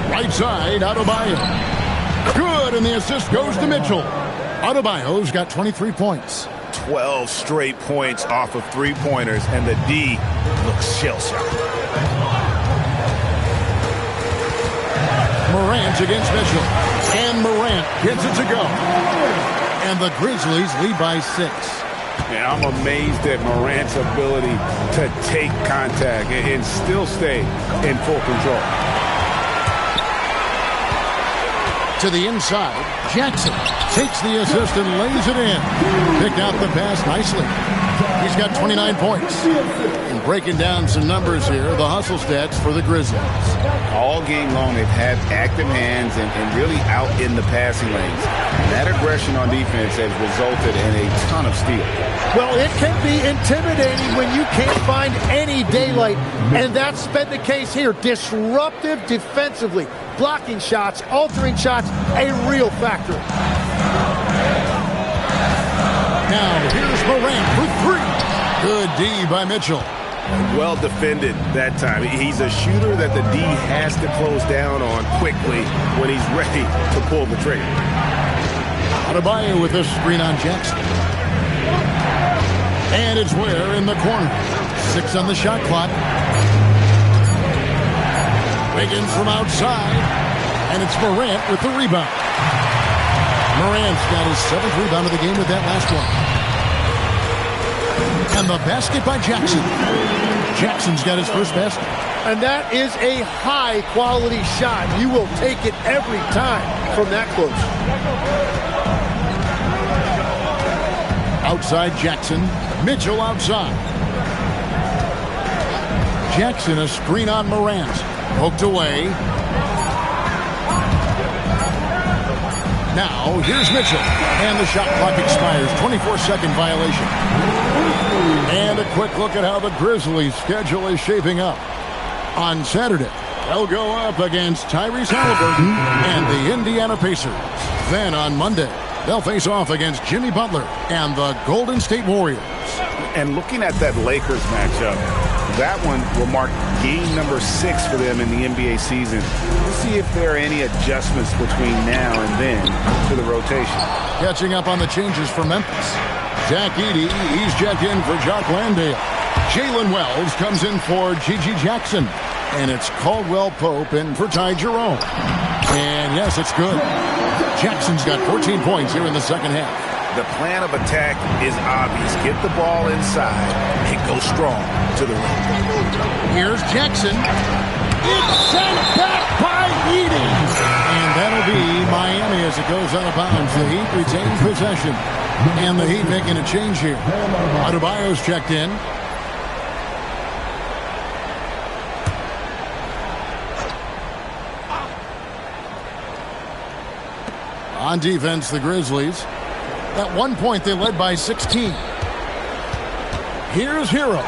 Right side, Adebayo. Good, and the assist goes to Mitchell. Adebayo's got 23 points. 12 straight points off of three-pointers, and the D looks shell-shocked. Morant against Mitchell. And Morant gets it to go. And the Grizzlies lead by 6. Yeah, I'm amazed at Morant's ability to take contact and still stay in full control. To the inside, Jackson takes the assist and lays it in. Picked out the pass nicely. He's got 29 points. And breaking down some numbers here, the hustle stats for the Grizzlies. All game long, they've had active hands and really out in the passing lanes. That aggression on defense has resulted in a ton of steals. Well, it can be intimidating when you can't find any daylight, and that's been the case here. Disruptive defensively, blocking shots, altering shots, a real factor. Now, here's Morant for 3. Good D by Mitchell. Well defended that time. He's a shooter that the D has to close down on quickly when he's ready to pull the trigger. Adebayo with this screen on Jackson. And it's Ware in the corner. 6 on the shot clock. Wiggins from outside. And it's Morant with the rebound. Morant's got his 7th rebound of the game with that last one. And the basket by Jackson. Jackson's got his first basket. And that is a high-quality shot. You will take it every time from that close. Outside Jackson. Mitchell outside. Jackson a screen on Morant. Poked away. Now, here's Mitchell. And the shot clock expires. 24-second violation. And a quick look at how the Grizzlies' schedule is shaping up. On Saturday, they'll go up against Tyrese Halliburton and the Indiana Pacers. Then on Monday, they'll face off against Jimmy Butler and the Golden State Warriors. And looking at that Lakers matchup, That one will mark game number 6 for them in the NBA season. We'll see if there are any adjustments between now and then to the rotation. Catching up on the changes for Memphis. Jack Edey, he's checked in for Jock Landale. Jalen Wells comes in for Gigi Jackson. And it's Caldwell Pope in for Ty Jerome. And yes, it's good. Jackson's got 14 points here in the second half. The plan of attack is obvious. Get the ball inside and go strong to the rim. Here's Jackson. It's sent back by Edey. And that'll be Miami as it goes out of bounds. The Heat retain possession. And the Heat making a change here. Adebayo's checked in. On defense, the Grizzlies. At one point, they led by 16. Here's Hero.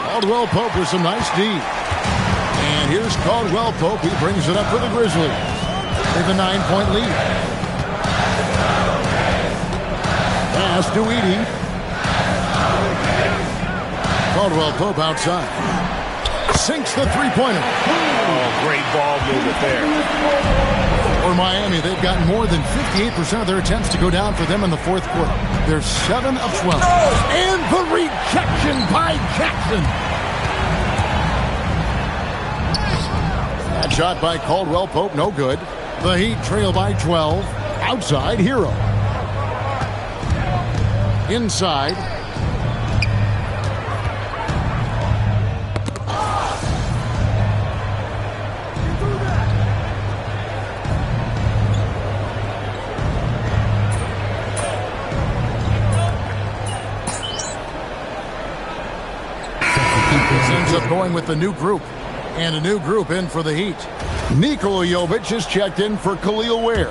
Caldwell Pope with some nice D. And here's Caldwell Pope. He brings it up for the Grizzlies. They have a 9-point lead. Pass to Edey. Caldwell Pope outside. Sinks the three-pointer. Oh, great ball movement there. For Miami, they've gotten more than 58% of their attempts to go down for them in the fourth quarter. They're 7 of 12. And the rejection by Jackson. That shot by Caldwell Pope, no good. The Heat trail by 12. Outside, Hero. Inside. Ends up going with the new group. And a new group in for the Heat. Nikola Jovic is checked in for Khalil Ware.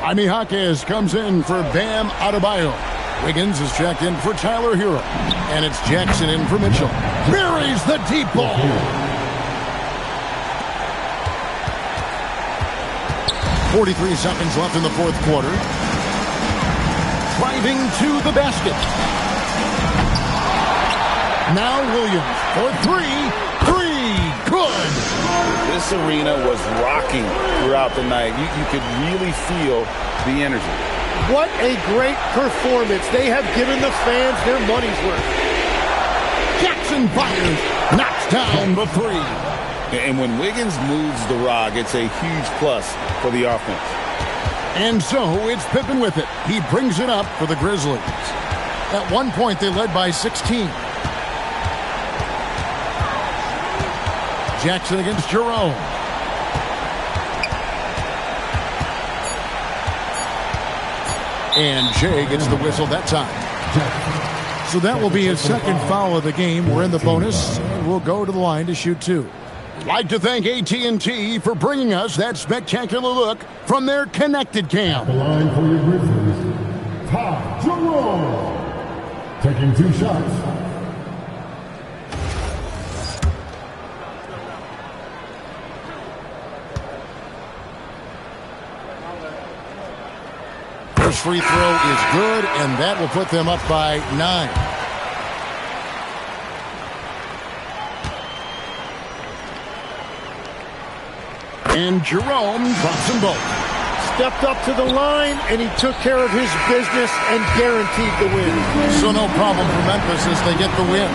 Jaime Jaquez comes in for Bam Adebayo. Wiggins is checked in for Tyler Hero. And it's Jackson in for Mitchell. Buries the deep ball. .43 seconds left in the fourth quarter. Driving to the basket. Now Williams for three. Good. This arena was rocking throughout the night. You could really feel the energy. What a great performance. They have given the fans their money's worth. Jackson fires. Knocks down the three. And when Wiggins moves the rock, it's a huge plus for the offense. And so it's Pippen with it. He brings it up for the Grizzlies. At one point, they led by 16. Jackson against Jerome. And Jay gets the whistle that time. So that will be his second foul of the game. We're in the bonus. We'll go to the line to shoot two. Like to thank AT&T for bringing us that spectacular look from their connected cam. The line for your Grizzlies, Ty Jerome, taking 2 shots. First free throw is good, and that will put them up by 9. And Jerome drops them both. Stepped up to the line, and he took care of his business and guaranteed the win. So no problem for Memphis as they get the win.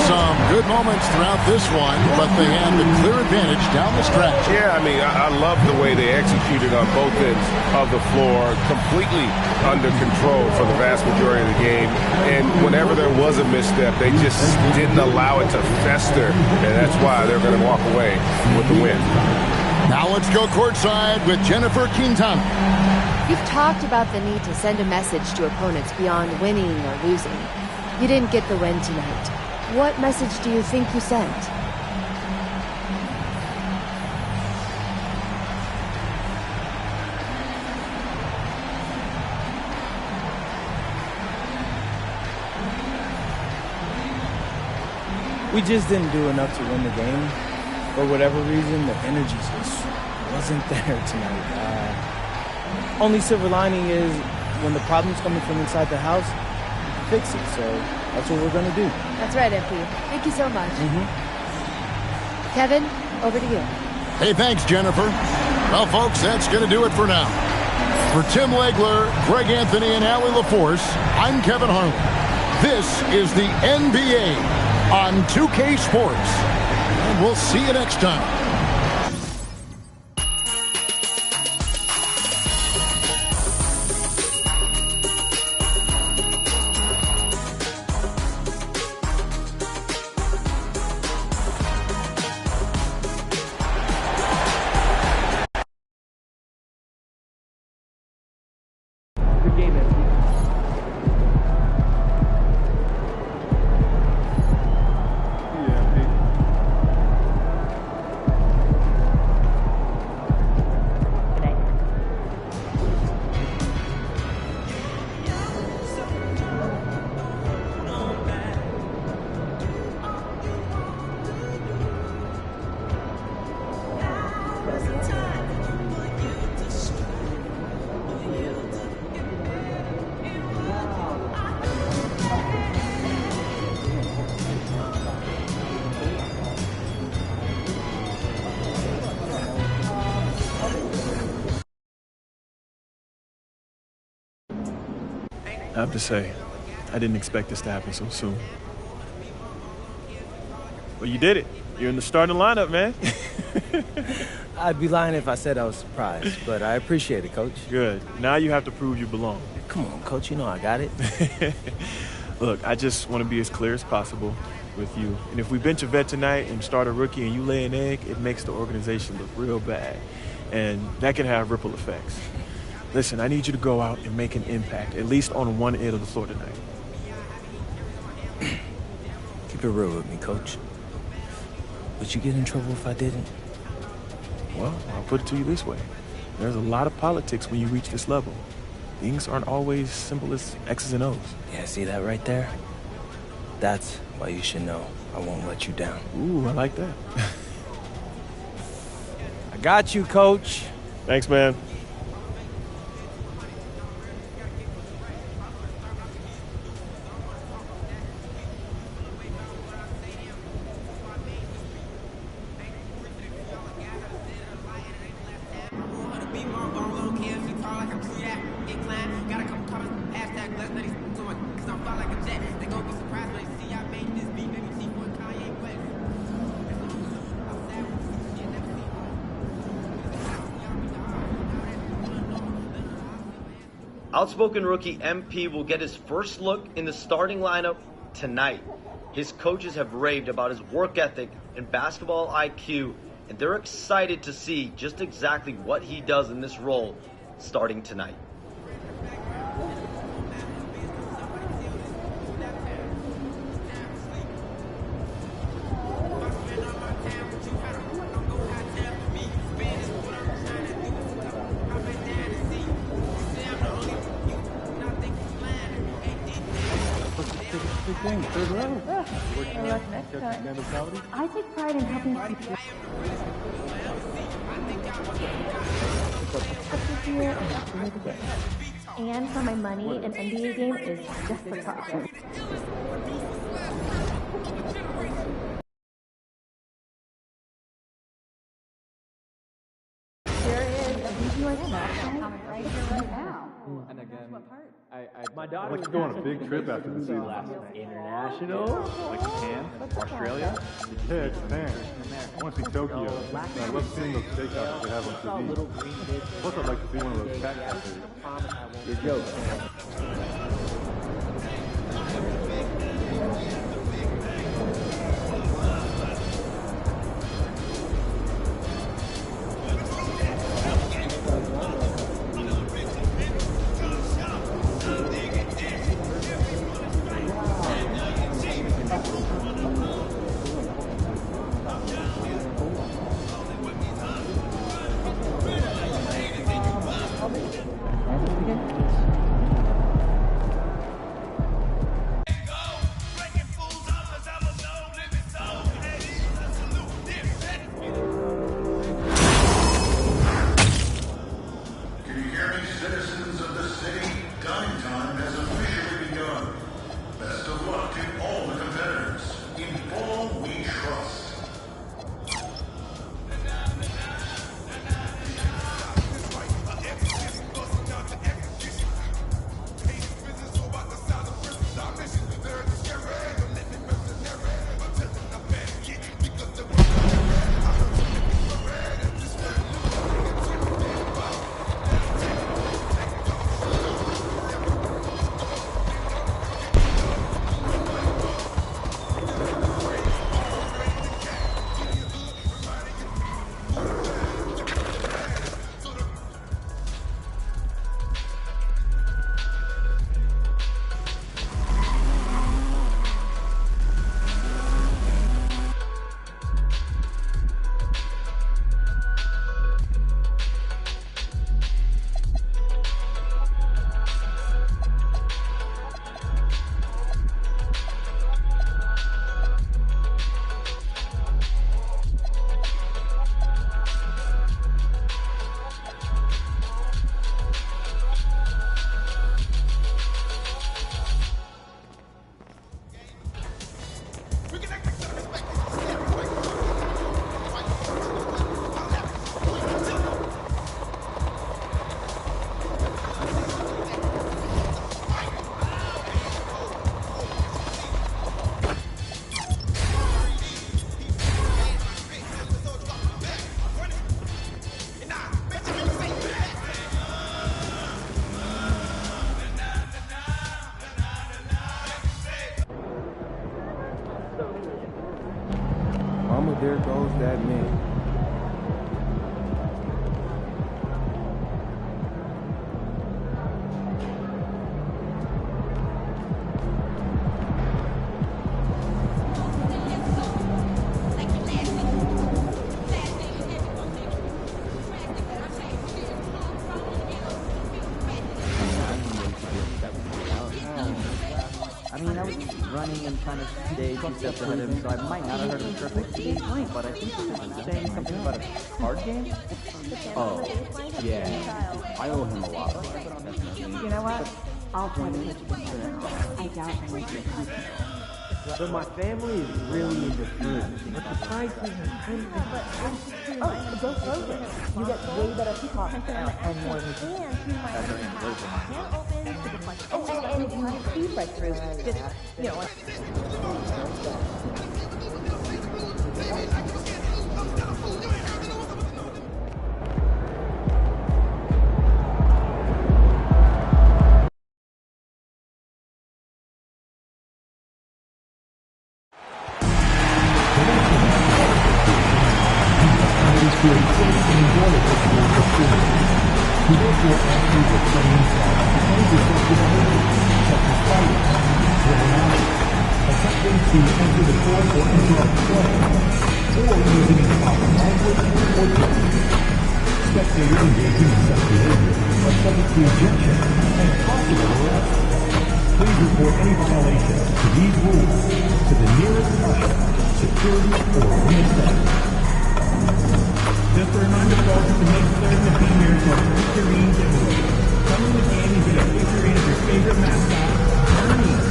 Some good moments throughout this one, but they had the clear advantage down the stretch. Yeah, I mean, I love the way they executed on both ends of the floor, completely under control for the vast majority of the game. And whenever there was a misstep, they just didn't allow it to fester, and that's why they're going to walk away with the win. Now let's go courtside with Jennifer Quintana. You've talked about the need to send a message to opponents beyond winning or losing. You didn't get the win tonight. What message do you think you sent? We just didn't do enough to win the game. For whatever reason, the energy just wasn't there tonight. Only silver lining is when the problem's coming from inside the house, you can fix it. So that's what we're going to do. That's right, MP. Thank you so much. Kevin, over to you. Hey, thanks, Jennifer. Well, folks, that's going to do it for now. For Tim Legler, Greg Anthony, and Allie LaForce, I'm Kevin Harlan. This is the NBA on 2K Sports. And we'll see you next time. I have to say, I didn't expect this to happen so soon. Well, you did it. You're in the starting lineup, man. I'd be lying if I said I was surprised, but I appreciate it, Coach. Good. Now you have to prove you belong. Come on, Coach. You know I got it. Look, I just want to be as clear as possible with you. And if we bench a vet tonight and start a rookie and you lay an egg, it makes the organization look real bad. And that can have ripple effects. Listen, I need you to go out and make an impact, at least on one end of the floor tonight. Keep it real with me, Coach. Would you get in trouble if I didn't? Well, I'll put it to you this way. There's a lot of politics when you reach this level. Things aren't always simple as X's and O's. Yeah, see that right there? That's why you should know I won't let you down. Ooh, I like that. I got you, Coach. Thanks, man. Outspoken rookie MP will get his first look in the starting lineup tonight. His coaches have raved about his work ethic and basketball IQ, and they're excited to see just exactly what he does in this role starting tonight. Third round. Yeah. Good luck next time. I take pride in helping people. And for my money, an NBA game is just the process. There is a VGY snack right here right now. And again, what part? my daughter I'd like to go on a big trip after the season. International, Like Japan, Australia, Japan, Japan. I want to see Tokyo. I love seeing those steakhouses they have on TV. Plus, I'd like to see one of those cat cafes. Your joke. Citizens of the city, dime time has officially begun. Best of luck. there goes that man. I mean, I was running and trying to stay 2 steps ahead of him, so I might not have heard him perfectly, but I think he was saying something about a card game. Oh, yeah. I owe him a lot. You know what? I'll try to catch you soon. I doubt I won't be a So my family is really into food, but the prices Oh, go frozen. You get way better pasta and more meat. That's our anniversary. Oh, and if you need food right through, just, you know. Spectators engaging in such behavior are subject to ejection and possible arrest. Please report any violations to these rules to the nearest usher, security, or unit staff. Just a reminder, folks, to make certain the females are figurines and rules. Come in the game and get a figurine of your favorite mascot, Ernie.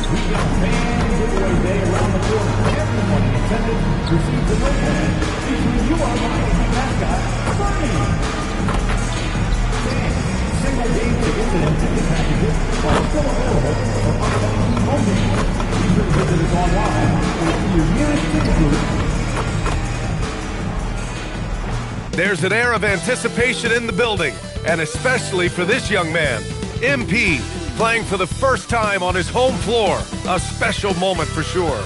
We got a fan giveaway day around the corner. Everyone in attendance receives a notepad featuring your Miami mascot, Bernie. Single game tickets and ticket packages are still available for upcoming home games. Be sure to visit us online or see your nearest ticket booth. There's an air of anticipation in the building, and especially for this young man, MP, playing for the first time on his home floor. A special moment for sure.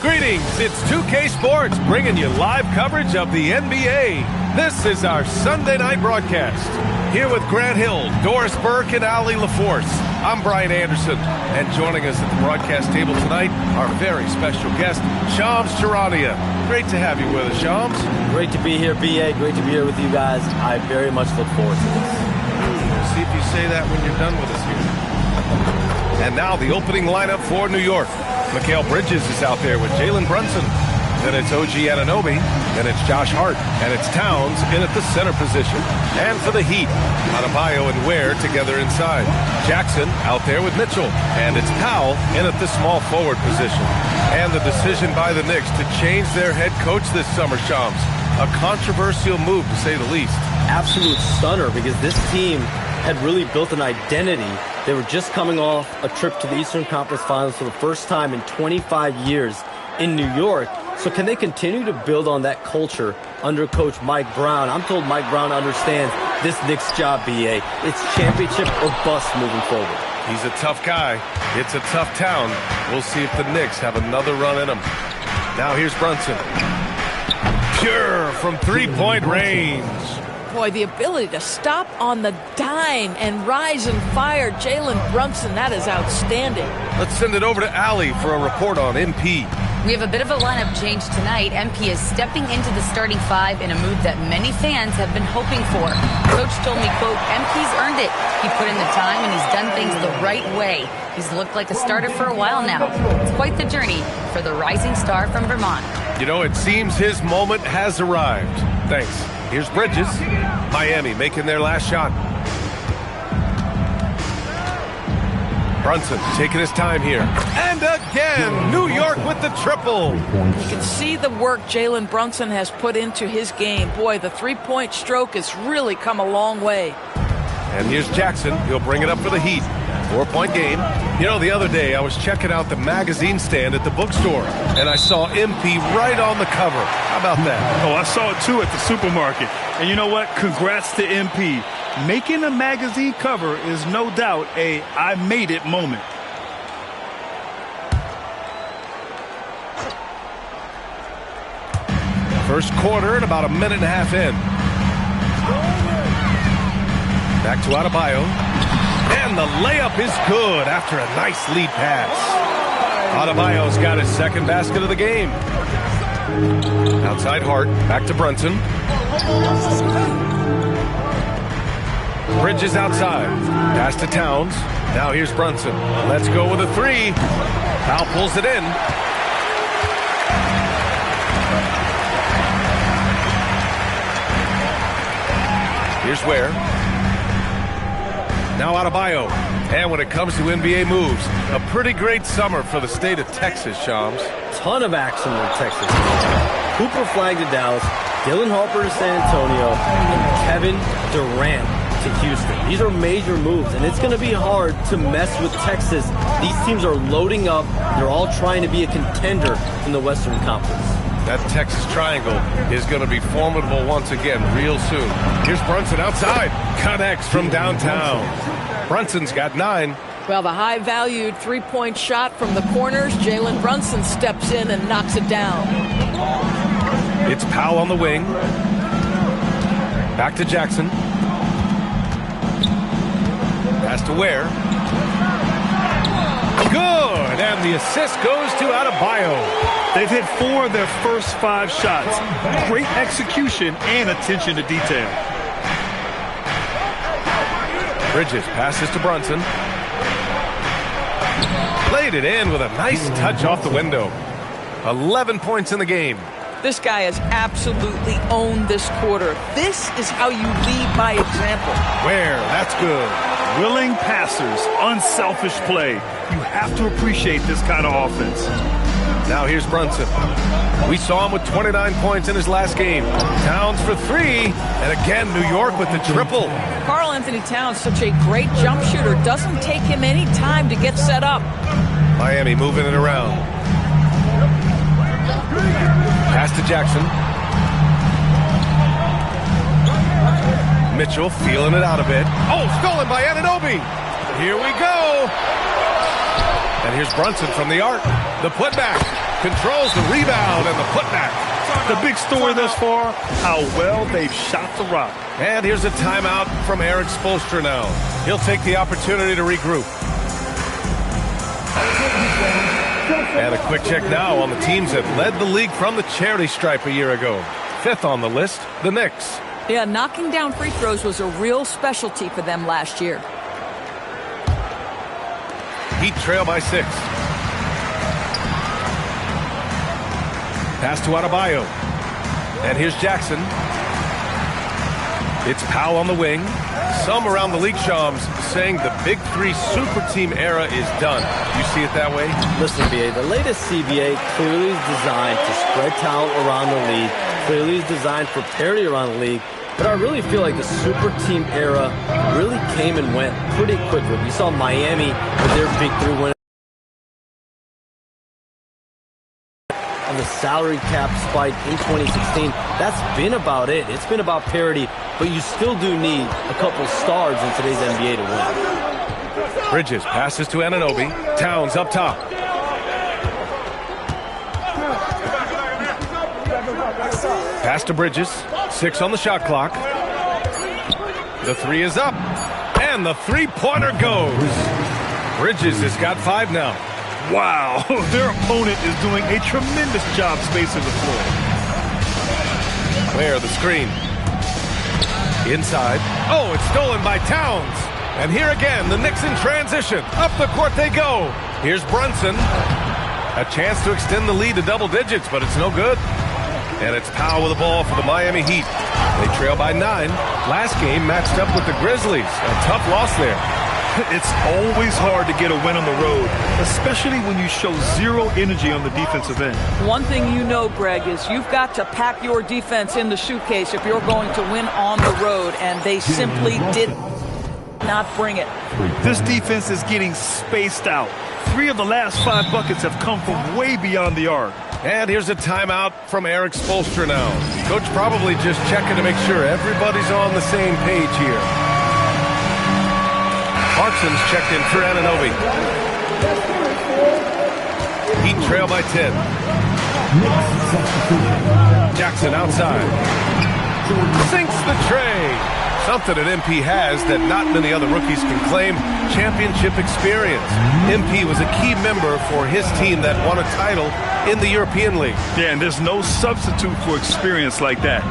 Greetings, it's 2K Sports bringing you live coverage of the NBA. This is our Sunday night broadcast. Here with Grant Hill, Doris Burke, and Ali LaForce. I'm Brian Anderson, and joining us at the broadcast table tonight, our very special guest, Shams Charania. Great to have you with us, Shams. Great to be here, BA. Great to be here with you guys. I very much look forward to this. See if you say that when you're done with us here. And now the opening lineup for New York. Mikal Bridges is out there with Jalen Brunson. Then it's OG Anunoby. Then it's Josh Hart. And it's Towns in at the center position. And for the Heat, Adebayo and Ware together inside. Jackson out there with Mitchell. And it's Powell in at the small forward position. And the decision by the Knicks to change their head coach this summer, Shams. A controversial move, to say the least. Absolute stunner, because this team had really built an identity. They were just coming off a trip to the Eastern Conference Finals for the first time in 25 years in New York. So can they continue to build on that culture under Coach Mike Brown? I'm told Mike Brown understands this Knicks job, BA. It's championship or bust moving forward. He's a tough guy. It's a tough town. We'll see if the Knicks have another run in them. Now here's Brunson. Pure from three-point range. Boy, the ability to stop on the dime and rise and fire Jalen Brunson, that is outstanding. Let's send it over to Ali for a report on MP. We have a bit of a lineup change tonight. MP is stepping into the starting five in a move that many fans have been hoping for. Coach told me, quote, MP's earned it. He put in the time and he's done things the right way. He's looked like a starter for a while now. It's quite the journey for the rising star from Vermont. You know, it seems his moment has arrived. Thanks. Here's Bridges. Miami making their last shot. Brunson taking his time here. And again, New York with the triple. You can see the work Jalen Brunson has put into his game. Boy, the three-point stroke has really come a long way. And here's Jackson. He'll bring it up for the Heat. 4-point game. You know, the other day I was checking out the magazine stand at the bookstore, and I saw MP right on the cover. How about that? Oh, I saw it too at the supermarket. And you know what? Congrats to MP. Making a magazine cover is no doubt a I made it moment. First quarter and about a minute and a half in. Back to Adebayo. And the layup is good after a nice lead pass. Adebayo's got his second basket of the game. Outside Hart, back to Brunson. Bridges outside. Pass to Towns. Now here's Brunson. Let's go with a three. Powell pulls it in. Here's Ware. Now Adebayo. And when it comes to NBA moves, a pretty great summer for the state of Texas, Shams. Ton of action in Texas. Cooper Flagg to Dallas, Dylan Harper to San Antonio, and Kevin Durant to Houston. These are major moves, and it's going to be hard to mess with Texas. These teams are loading up. They're all trying to be a contender in the Western Conference. That Texas triangle is going to be formidable once again real soon. Here's Brunson outside. Connects from downtown. Brunson's got 9. Well, the high-valued three-point shot from the corners. Jalen Brunson steps in and knocks it down. It's Powell on the wing. Back to Jackson. Pass to Ware. Good, and the assist goes to Adebayo. They've hit 4 of their first 5 shots. Great execution and attention to detail. Bridges passes to Brunson. Played it in with a nice touch off the window. 11 points in the game. This guy has absolutely owned this quarter. This is how you lead by example. Ware, that's good. Willing passers, unselfish play. You have to appreciate this kind of offense. Now here's Brunson. We saw him with 29 points in his last game. Towns for 3, and again New York with the triple. Karl-Anthony Towns, such a great jump shooter, doesn't take him any time to get set up. Miami moving it around. Pass to Jackson. Mitchell feeling it out a bit. Oh, stolen by Anunoby. Here we go. And here's Brunson from the arc. The putback. Controls the rebound and the putback. The big story thus far, how well they've shot the rock. And here's a timeout from Eric Spoelstra now. He'll take the opportunity to regroup. And a quick check now on the teams that led the league from the charity stripe a year ago. 5th on the list, the Knicks. Yeah, knocking down free throws was a real specialty for them last year. Heat trail by 6. Pass to Adebayo. And here's Jackson. It's Powell on the wing. Some around the league, Shams, saying the Big 3 super team era is done. You see it that way? Listen, BA, the latest CBA clearly is designed to spread talent around the league, clearly is designed for parity around the league, but I really feel like the super team era really came and went pretty quickly. We saw Miami with their Big 3 win. And the salary cap spike in 2016, that's been about it. It's been about parity, but you still do need a couple stars in today's NBA to win. Bridges passes to Anunoby. Towns up top. Pass to Bridges. 6 on the shot clock. The 3 is up. And the three-pointer goes. Bridges has got 5 now. Wow, their opponent is doing a tremendous job spacing the floor. Where the screen. Inside. Oh, it's stolen by Towns. And here again, the Knicks in transition. Up the court they go. Here's Brunson. A chance to extend the lead to double digits, but it's no good. And it's Powell with the ball for the Miami Heat. They trail by 9. Last game matched up with the Grizzlies. A tough loss there. It's always hard to get a win on the road, especially when you show zero energy on the defensive end. One thing you know, Greg, is you've got to pack your defense in the suitcase if you're going to win on the road, and they simply did not bring it. This defense is getting spaced out. 3 of the last 5 buckets have come from way beyond the arc. And here's a timeout from Eric Spoelstra now. Coach probably just checking to make sure everybody's on the same page here. Clarkson's checked in for Anunoby. Heat trail by 10. Jackson outside. Sinks the tray. Something that MP has that not many other rookies can claim, championship experience. MP was a key member for his team that won a title in the European League. Yeah, and there's no substitute for experience like that.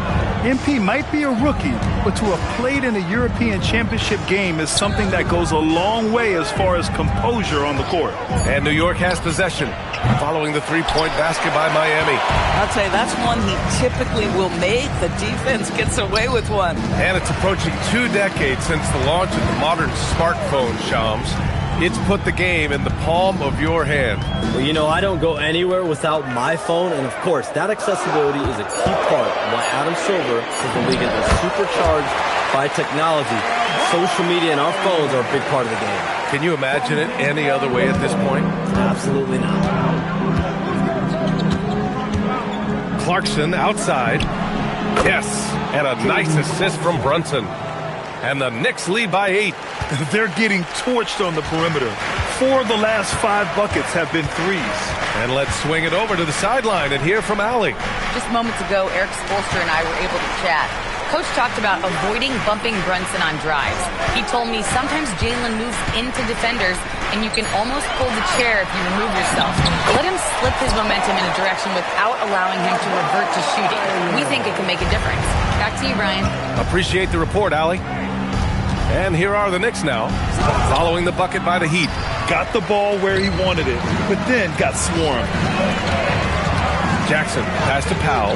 MP might be a rookie, but to have played in a European Championship game is something that goes a long way as far as composure on the court. And New York has possession following the three-point basket by Miami. I'll tell you, that's one he typically will make. The defense gets away with one. And it's approaching 2 decades since the launch of the modern smartphone, Shams. It's put the game in the palm of your hand. Well, you know, I don't go anywhere without my phone, and of course, that accessibility is a key part of why Adam Silver says the league is supercharged by technology. Social media and our phones are a big part of the game. Can you imagine it any other way at this point? Absolutely not. Clarkson outside. Yes, and a nice assist from Brunson. And the Knicks lead by 8. They're getting torched on the perimeter. 4 of the last 5 buckets have been threes. And let's swing it over to the sideline and hear from Allie. Just moments ago, Eric Spoelstra and I were able to chat. Coach talked about avoiding bumping Brunson on drives. He told me sometimes Jalen moves into defenders and you can almost pull the chair if you remove yourself. Let him slip his momentum in a direction without allowing him to revert to shooting. We think it can make a difference. Back to you, Brian. Appreciate the report, Allie. And here are the Knicks now, following the bucket by the Heat. Got the ball where he wanted it, but then got swarmed. Jackson pass to Powell.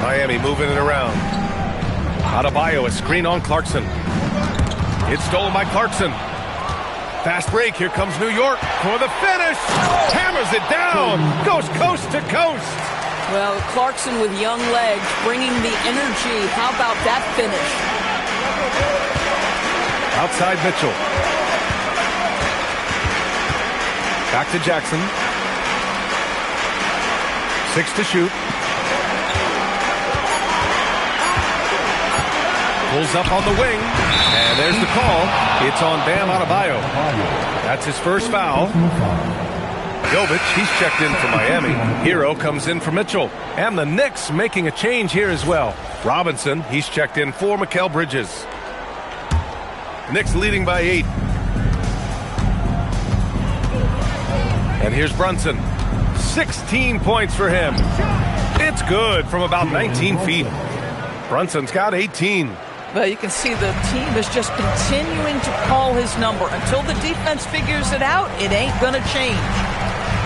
Miami moving it around. Adebayo, a screen on Clarkson. It's stolen by Clarkson. Fast break, here comes New York for the finish. Hammers it down, goes coast to coast. Well, Clarkson with young legs, bringing the energy. How about that finish? Outside Mitchell. Back to Jackson. 6 to shoot. Pulls up on the wing. And there's the call. It's on Bam Adebayo. That's his first foul. Jovic, he's checked in for Miami. Hero comes in for Mitchell. And the Knicks making a change here as well. Robinson, he's checked in for Mikal Bridges. Knicks leading by 8. And here's Brunson. 16 points for him. It's good from about 19 feet. Brunson's got 18. Well, you can see the team is just continuing to call his number. Until the defense figures it out, it ain't going to change.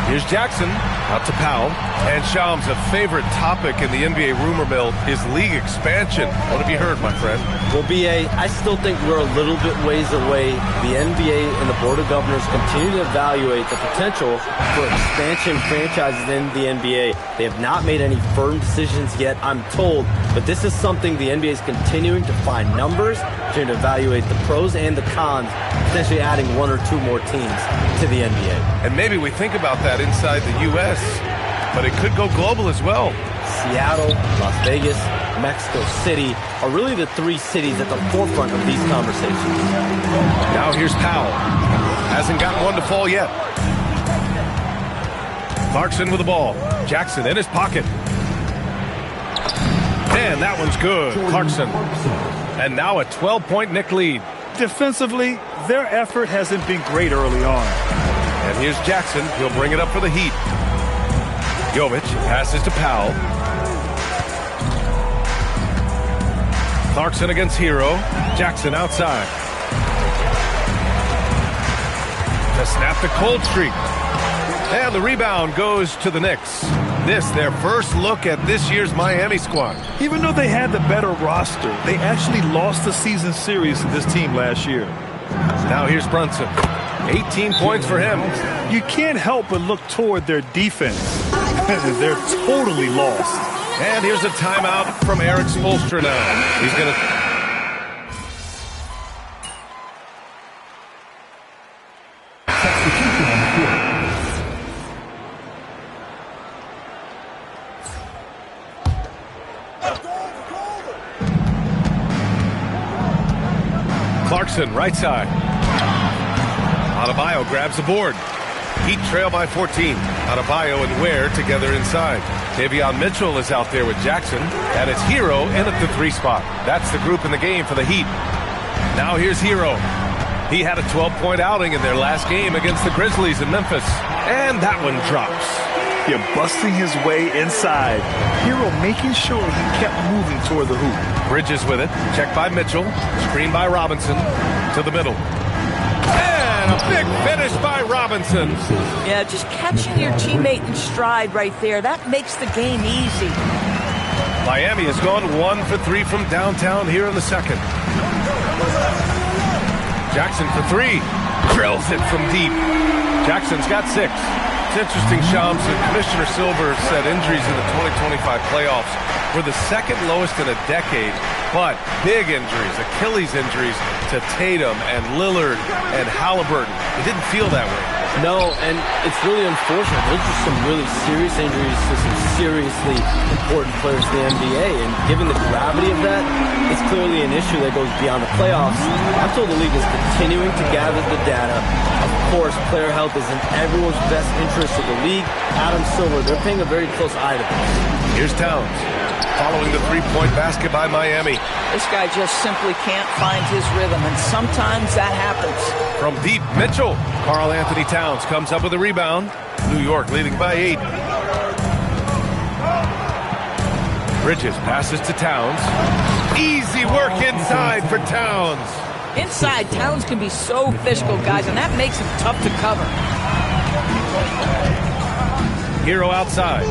Here's Jackson, out to Powell. And Shams, a favorite topic in the NBA rumor mill is league expansion. What have you heard, my friend? Well, B.A., I still think we're a little bit ways away. The NBA and the Board of Governors continue to evaluate the potential for expansion franchises in the NBA. They have not made any firm decisions yet, I'm told, but this is something the NBA is continuing to find numbers, to evaluate the pros and the cons, potentially adding 1 or 2 more teams to the NBA. And maybe we think about that inside the U.S., but it could go global as well. Seattle, Las Vegas, Mexico City are really the 3 cities at the forefront of these conversations. Now here's Powell. Hasn't gotten one to fall yet. Clarkson with the ball. Jackson in his pocket. And that one's good. Clarkson. And now a 12-point Knick lead. Defensively, their effort hasn't been great early on. And here's Jackson. He'll bring it up for the Heat. Jovic passes to Powell. Clarkson against Hero. Jackson outside. To snap the cold streak. And the rebound goes to the Knicks. This, their first look at this year's Miami squad. Even though they had the better roster, they actually lost the season series to this team last year. Now here's Brunson. 18 points for him. You can't help but look toward their defense. They're totally lost. And here's a timeout from Eric Spoelstra now. He's going to... Clarkson, right side. Adebayo grabs the board. Heat trail by 14. Adebayo and Ware together inside. Davion Mitchell is out there with Jackson, and it's Hero in at the 3 spot. That's the group in the game for the Heat. Now here's Hero. He had a 12-point outing in their last game against the Grizzlies in Memphis, and that one drops. You're busting his way inside. Hero making sure he kept moving toward the hoop. Bridges with it. Checked by Mitchell. Screen by Robinson. To the middle. And a big finish by Robinson. Yeah, just catching your teammate in stride right there. That makes the game easy. Miami has gone 1 for 3 from downtown here in the second. Jackson for 3. Drills it from deep. Jackson's got 6. It's interesting, Shams, that Commissioner Silver said injuries in the 2025 playoffs were the second lowest in a decade, but big injuries, Achilles injuries to Tatum and Lillard and Halliburton. It didn't feel that way. No, and it's really unfortunate. Those are some really serious injuries to some seriously important players in the NBA, and given the gravity of that, it's clearly an issue that goes beyond the playoffs. I'm told the league is continuing to gather the data. Of course, player health is in everyone's best interest of the league. Adam Silver, they're paying a very close eye to this. Here's Towns, following the three-point basket by Miami. This guy just simply can't find his rhythm, and sometimes that happens. From deep, Mitchell. Karl Anthony Towns comes up with a rebound. New York leading by 8. Bridges passes to Towns. Easy work inside for Towns. Inside, Towns can be so physical, guys, and that makes him tough to cover. Hero outside.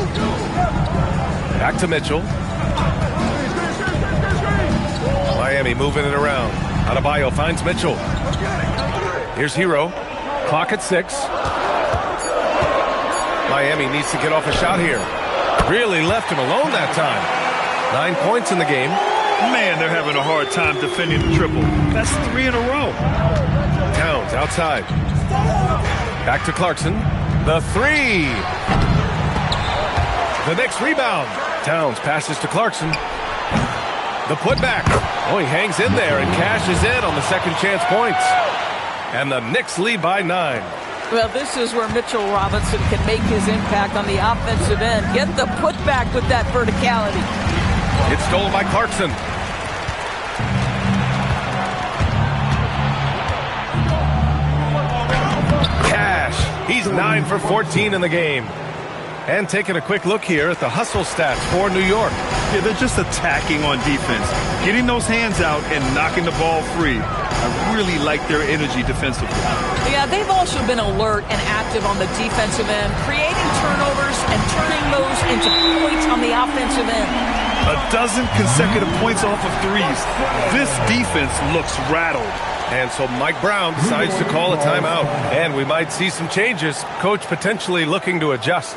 Back to Mitchell. Miami moving it around. Adebayo finds Mitchell. Here's Hero. Clock at 6. Miami needs to get off a shot here. Really left him alone that time. 9 points in the game. Man, they're having a hard time defending the triple. That's 3 in a row. Towns outside. Back to Clarkson. The 3. The next rebound. Towns passes to Clarkson. The putback. Oh, he hangs in there and cashes in on the second chance points. And the Knicks lead by 9. Well, this is where Mitchell Robinson can make his impact on the offensive end. Get the putback with that verticality. It's stolen by Clarkson. Cash. He's 9 for 14 in the game. And taking a quick look here at the hustle stats for New York. Yeah, they're just attacking on defense. Getting those hands out and knocking the ball free. I really like their energy defensively. Yeah, they've also been alert and active on the defensive end, creating turnovers and turning those into points on the offensive end. 12 consecutive points off of threes. This defense looks rattled. And so Mike Brown decides to call a timeout. And we might see some changes. Coach potentially looking to adjust.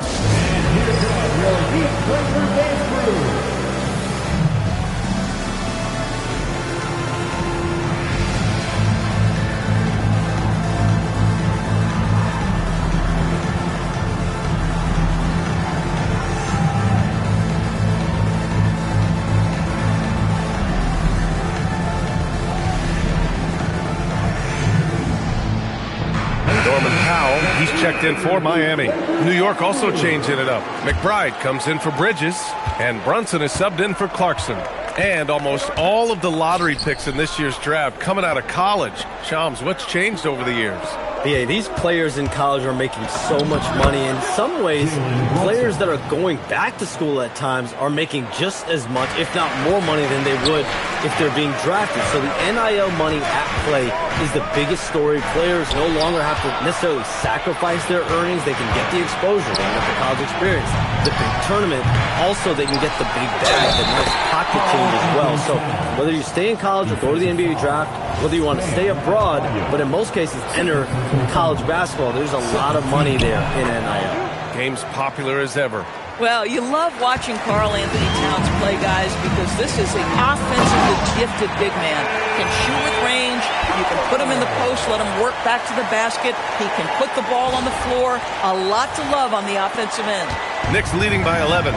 He's checked in for Miami. New York also changing it up. McBride comes in for Bridges, and Brunson is subbed in for Clarkson. And almost all of the lottery picks in this year's draft coming out of college. Shams, what's changed over the years? Yeah, these players in college are making so much money. In some ways, players that are going back to school at times are making just as much, if not more money than they would if they're being drafted. So the NIL money at play is the biggest story. Players no longer have to necessarily sacrifice their earnings. They can get the exposure. They can get the college experience. The big tournament, also they can get the big bag, the nice pocket change as well. So whether you stay in college or go to the NBA draft, whether you want to stay abroad, but in most cases enter college basketball, there's a lot of money there in NIL. Game's popular as ever. Well, you love watching Karl Anthony Towns play, guys, because this is an offensively gifted big man. Can shoot with range. You can put him in the post, let him work back to the basket. He can put the ball on the floor. A lot to love on the offensive end. Knicks leading by 11.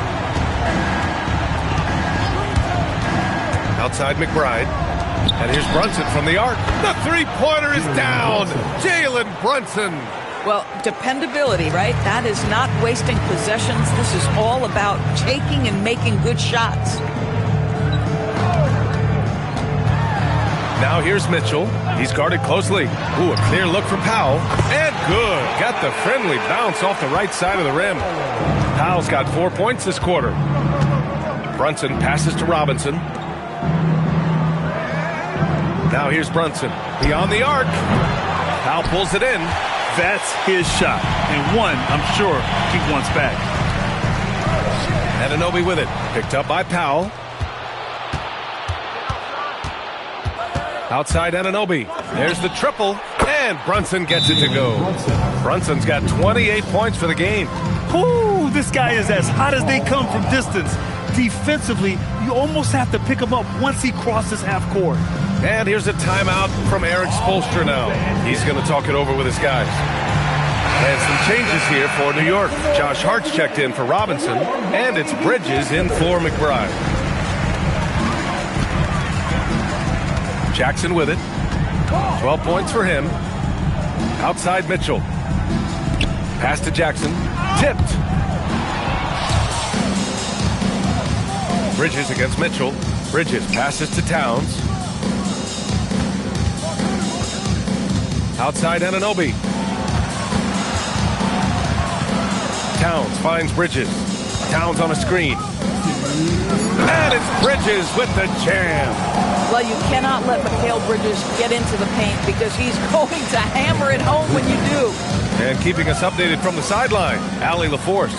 Outside McBride. And here's Brunson from the arc. The three-pointer is down. Jalen Brunson. Well, dependability, right? That is not wasting possessions. This is all about taking and making good shots. Now here's Mitchell. He's guarded closely. Ooh, a clear look for Powell. And good. Got the friendly bounce off the right side of the rim. Powell's got 4 points this quarter. Brunson passes to Robinson. Now here's Brunson. Beyond the arc. Powell pulls it in. That's his shot. And one, I'm sure, he wants back. Anunoby with it. Picked up by Powell. Outside Anunoby. There's the triple. And Brunson gets it to go. Brunson's got 28 points for the game. Ooh, this guy is as hot as they come from distance. Defensively, you almost have to pick him up once he crosses half court. And here's a timeout from Eric Spoelstra now. He's going to talk it over with his guys. And some changes here for New York. Josh Hart's checked in for Robinson. And it's Bridges in for McBride. Jackson with it. 12 points for him. Outside Mitchell. Pass to Jackson. Tipped. Bridges against Mitchell. Bridges passes to Towns. Outside Anunoby. Towns finds Bridges. Towns on a screen. And it's Bridges with the jam. Well, you cannot let Mikal Bridges get into the paint because he's going to hammer it home when you do. And keeping us updated from the sideline, Allie LaForce.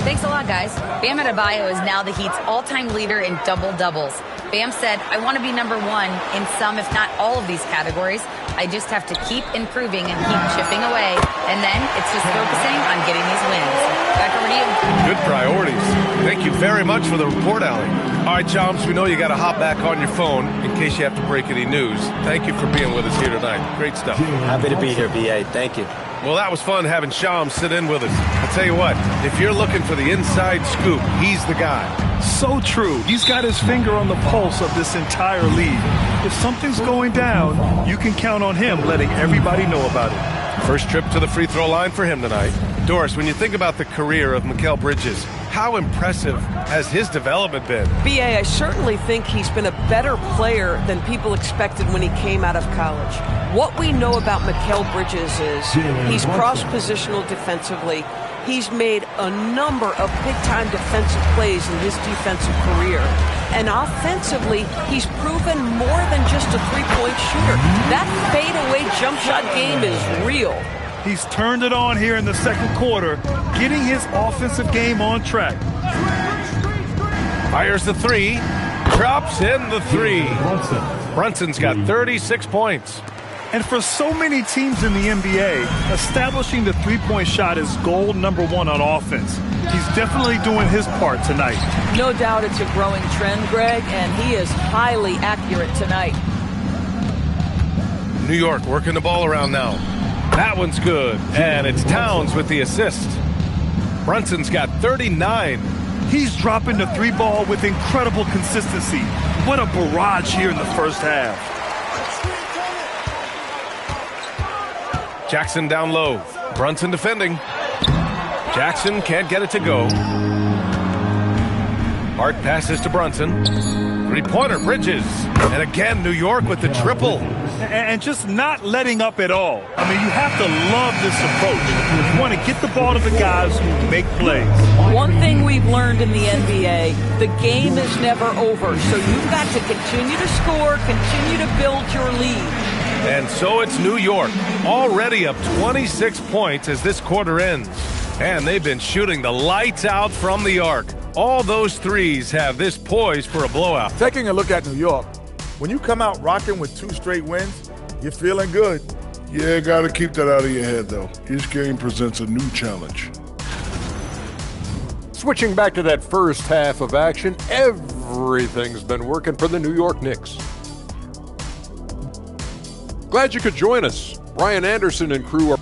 Thanks a lot, guys. Bam Adebayo is now the Heat's all-time leader in double-doubles. Bam said, I want to be number one in some, if not all of these categories. I just have to keep improving and keep chipping away. And then it's just focusing on getting these wins. Back over to you. Good priorities. Thank you very much for the report, Allie. All right, Chomps, we know you got to hop back on your phone in case you have to break any news. Thank you for being with us here tonight. Great stuff. Happy to be here, B.A. Thank you. Well, that was fun having Shams sit in with us. I'll tell you what, if you're looking for the inside scoop, he's the guy. So true. He's got his finger on the pulse of this entire league. If something's going down, you can count on him letting everybody know about it. First trip to the free throw line for him tonight. Doris, when you think about the career of Mikal Bridges, how impressive has his development been? B.A., I certainly think he's been a better player than people expected when he came out of college. What we know about Mikal Bridges is he's cross-positional defensively. He's made a number of big-time defensive plays in his defensive career. And offensively, he's proven more than just a three-point shooter. That fadeaway jump shot game is real. He's turned it on here in the second quarter, getting his offensive game on track. Fires the three, drops in the three. Brunson's got 36 points. And for so many teams in the NBA, establishing the three-point shot is goal number one on offense. He's definitely doing his part tonight. No doubt it's a growing trend, Greg, and he is highly accurate tonight. New York working the ball around now. That one's good, and it's Towns with the assist. Brunson's got 39. He's dropping the three ball with incredible consistency. What a barrage here in the first half. Jackson down low. Brunson defending. Jackson can't get it to go. Hart passes to Brunson. Three-pointer, Bridges. And again, New York with the triple. And just not letting up at all. I mean, you have to love this approach. You want to get the ball to the guys who make plays. One thing we've learned in the NBA, the game is never over. So you've got to continue to score, continue to build your lead. And so it's New York, already up 26 points as this quarter ends. And they've been shooting the lights out from the arc. All those threes have this poised for a blowout. Taking a look at New York, when you come out rocking with 2 straight wins, you're feeling good. Yeah, got to keep that out of your head, though. Each game presents a new challenge. Switching back to that first half of action, everything's been working for the New York Knicks. Glad you could join us. Brian Anderson and crew are...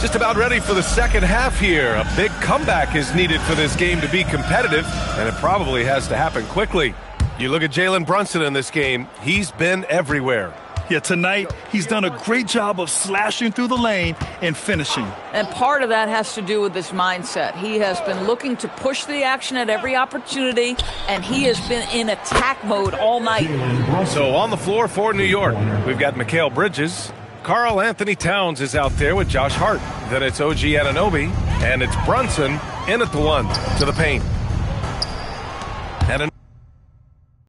Just about about ready for the second half here. A big comeback is needed for this game to be competitive, and it probably has to happen quickly. You look at Jalen Brunson in this game, he's been everywhere. Yeah, tonight he's done a great job of slashing through the lane and finishing. And part of that has to do with his mindset. He has been looking to push the action at every opportunity, and he has been in attack mode all night. So on the floor for New York, we've got Mikal Bridges. Karl Anthony Towns is out there with Josh Hart. Then it's OG Anunoby, and it's Brunson in at the one to the paint.